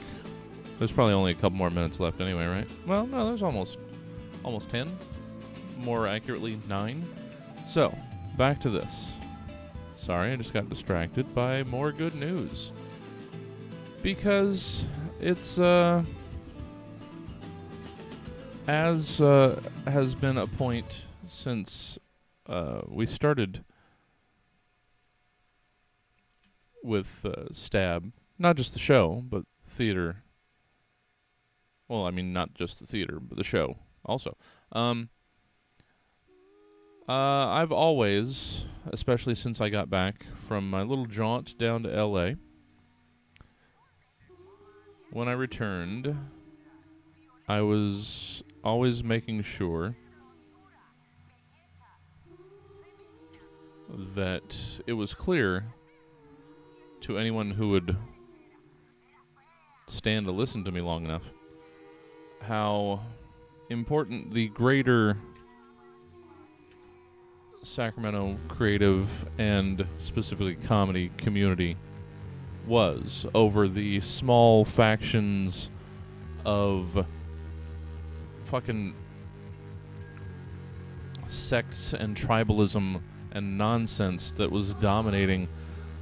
There's probably only a couple more minutes left anyway, right? Well, no, there's almost 10. More accurately, 9. So, back to this. Sorry, I just got distracted by more good news. Because it's, as has been a point since we started with Stab, not just the show, but theater. Well, I mean, not just the theater, but the show also. I've always, especially since I got back from my little jaunt down to LA, when I returned, I was always making sure that it was clear to anyone who would stand to listen to me long enough how important the greater Sacramento creative and specifically comedy community was over the small factions of fucking sects and tribalism and nonsense that was dominating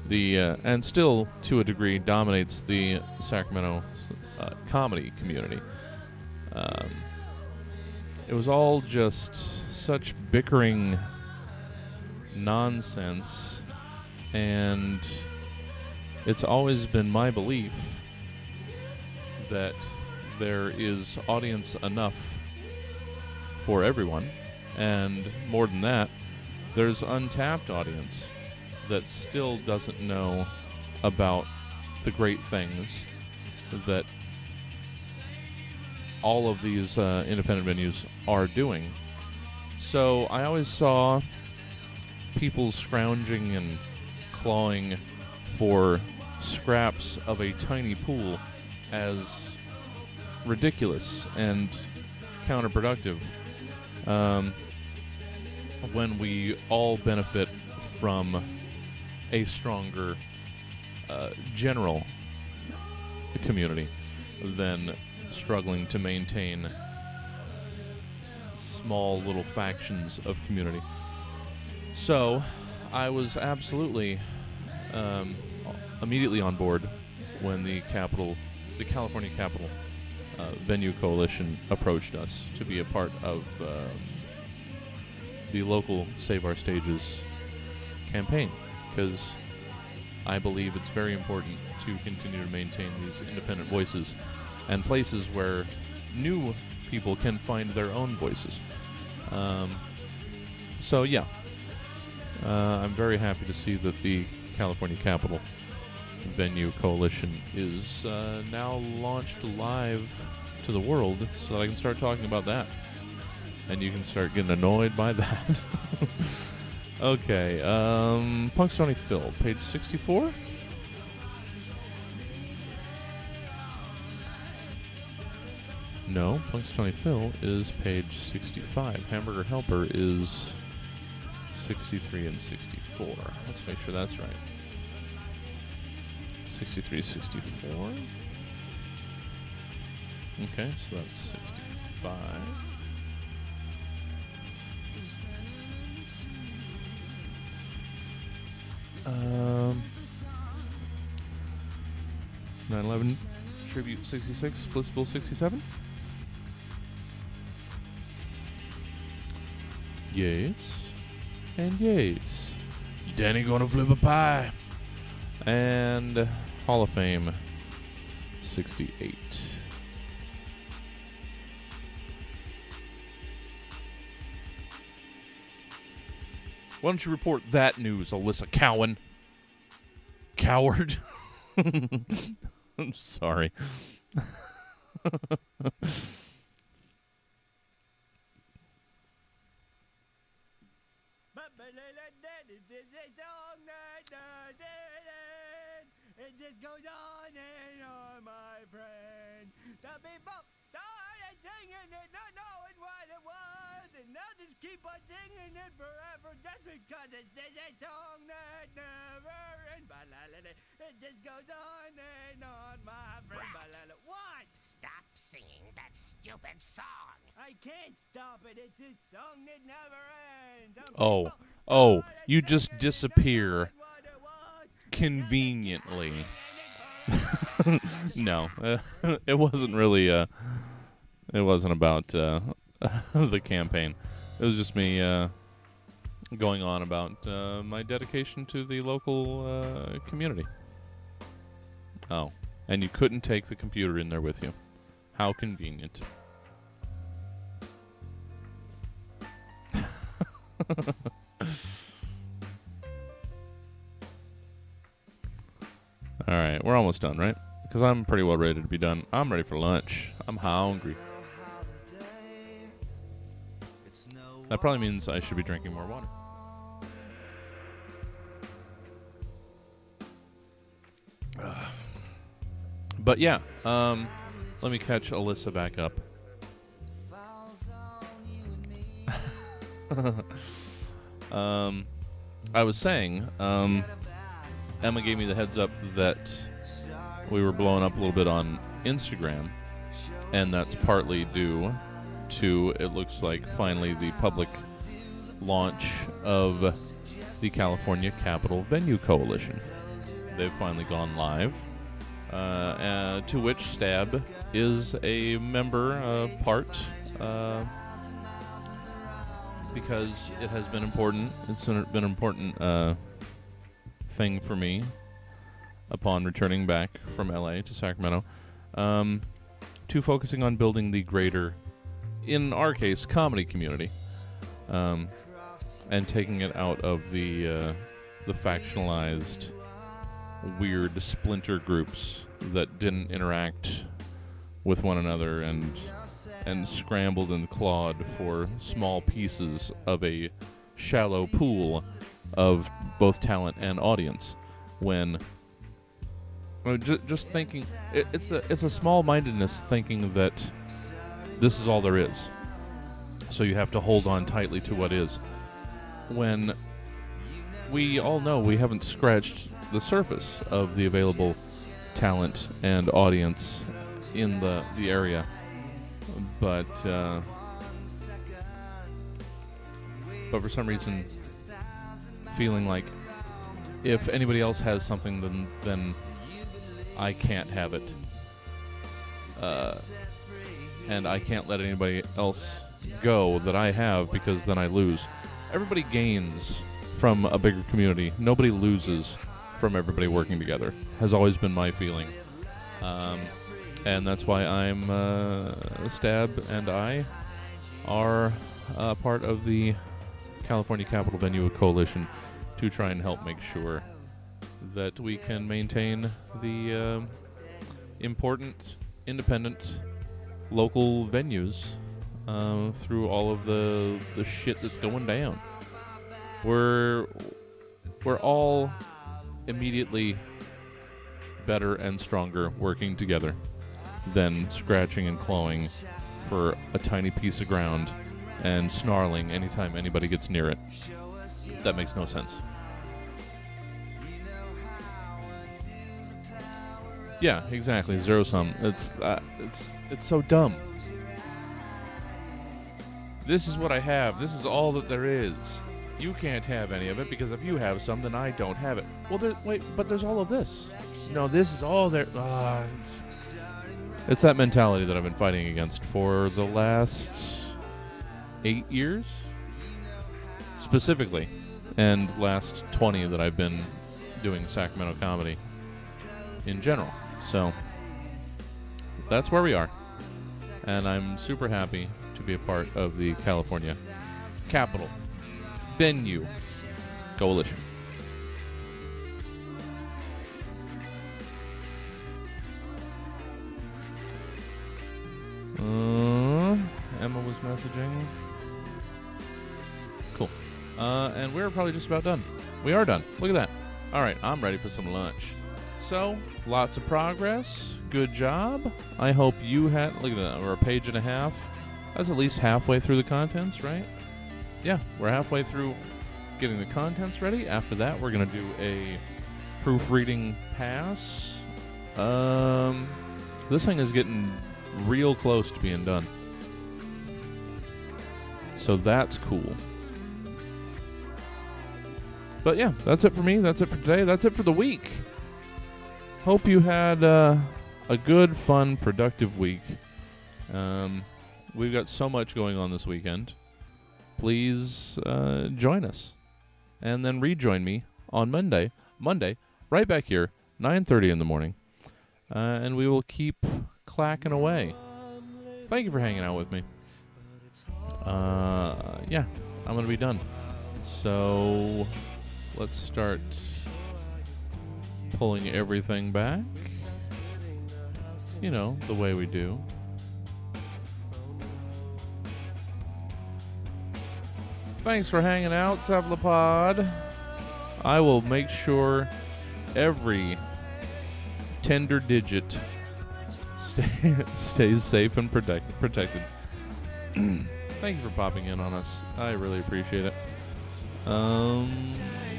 the and still to a degree dominates the Sacramento comedy community. It was all just such bickering nonsense, and it's always been my belief that there is audience enough for everyone, and more than that, there's untapped audience that still doesn't know about the great things that all of these independent venues are doing. So I always saw people scrounging and clawing for scraps of a tiny pool as ridiculous and counterproductive, when we all benefit from a stronger general community than struggling to maintain small little factions of community. So I was absolutely immediately on board when the California Capital Venue Coalition approached us to be a part of the local Save Our Stages campaign, because I believe it's very important to continue to maintain these independent voices and places where new people can find their own voices. So yeah, I'm very happy to see that the California Capital Venue Coalition is now launched live to the world, so that I can start talking about that, and you can start getting annoyed by that. Okay, Punxsutawney Phil, page 64. No, Punxsutawney Phil is page 65. Hamburger Helper is 63 and 64. Let's make sure that's right. 63, 64. Okay, so that's 65. Um, 9/11 Tribute 66, Blissful 67. Yes. And yes. Danny gonna flip a pie. And Hall of Fame 68. Why don't you report that news, Alyssa Cowan? Coward. I'm sorry. It just goes on and on, my friend. The people started singing it, not knowing what it was, and they'll just keep on singing it forever just because it's a song that never ends. It just goes on and on, my friend. What? Stop singing that stupid song. I can't stop it. It's a song that never ends. Oh, you just disappear conveniently. No, it wasn't really, it wasn't about the campaign. It was just me going on about my dedication to the local community. Oh, and you couldn't take the computer in there with you. How convenient. All right, we're almost done, right? Because I'm pretty well ready to be done. I'm ready for lunch. I'm hungry. That probably means I should be drinking more water. But yeah, let me catch Alyssa back up. I was saying, Emma gave me the heads up that we were blowing up a little bit on Instagram, and that's partly due to, it looks like, finally the public launch of the California Capital Venue Coalition. They've finally gone live, to which Stab is a member, part, because it has been important. It's been an important thing for me upon returning back from LA to Sacramento, to focusing on building the greater, in our case, comedy community. and taking it out of the factionalized, weird splinter groups that didn't interact with one another and scrambled and clawed for small pieces of a shallow pool of both talent and audience. When just thinking, it's a small-mindedness thinking that this is all there is. So you have to hold on tightly to what is. When we all know we haven't scratched the surface of the available talent and audience in the area. But for some reason, feeling like if anybody else has something, then I can't have it. And I can't let anybody else go that I have, because then I lose. Everybody gains from a bigger community. Nobody loses from everybody working together. Has always been my feeling. And that's why I'm Stab and I are part of the California Capital Venue Coalition to try and help make sure that we can maintain the important, independent, local venues through all of the shit that's going down. We're all immediately better and stronger working together than scratching and clawing for a tiny piece of ground and snarling anytime anybody gets near it. That makes no sense. Yeah, exactly. Zero sum. It's so dumb. This is what I have. This is all that there is. You can't have any of it, because if you have some, then I don't have it. Well, but there's all of this. No, this is all there. It's that mentality that I've been fighting against for the last 8 years, specifically, and last 20 that I've been doing Sacramento comedy in general. So that's where we are, and I'm super happy to be a part of the California Capital Venue Coalition. Emma was messaging. Cool. And we're probably just about done. We are done. Look at that. All right, I'm ready for some lunch. So, lots of progress. Good job. I hope you had, look at that, we're a page and a half. That's at least halfway through the contents, right? Yeah, we're halfway through getting the contents ready. After that, we're going to do a proofreading pass. This thing is getting real close to being done. So that's cool. But yeah, that's it for me. That's it for today. That's it for the week. Hope you had a good, fun, productive week. We've got so much going on this weekend. Please join us. And then rejoin me on Monday, right back here, 9:30 in the morning. And we will keep clacking away. Thank you for hanging out with me. Yeah, I'm going to be done. So let's start pulling everything back. You know, the way we do. Thanks for hanging out, Cephalopod. I will make sure every tender digit stays safe and protected. Thank you for popping in on us. I really appreciate it.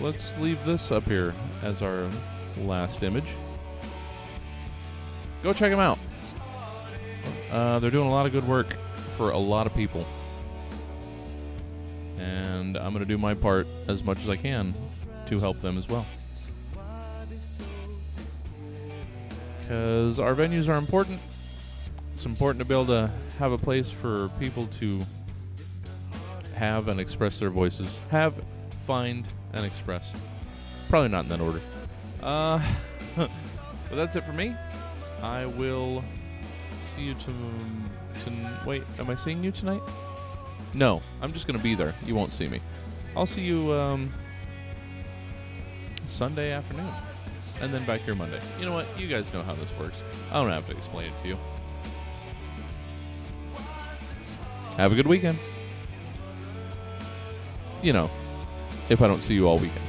Let's leave this up here as our last image. Go check them out. They're doing a lot of good work for a lot of people. And I'm going to do my part as much as I can to help them as well. Because our venues are important. It's important to be able to have a place for people to have and express their voices. Have, find, and express. Probably not in that order. But that's it for me. I will see you wait, am I seeing you tonight? No, I'm just going to be there. You won't see me. I'll see you Sunday afternoon. And then back here Monday. You know what? You guys know how this works. I don't have to explain it to you. Have a good weekend. You know, if I don't see you all weekend.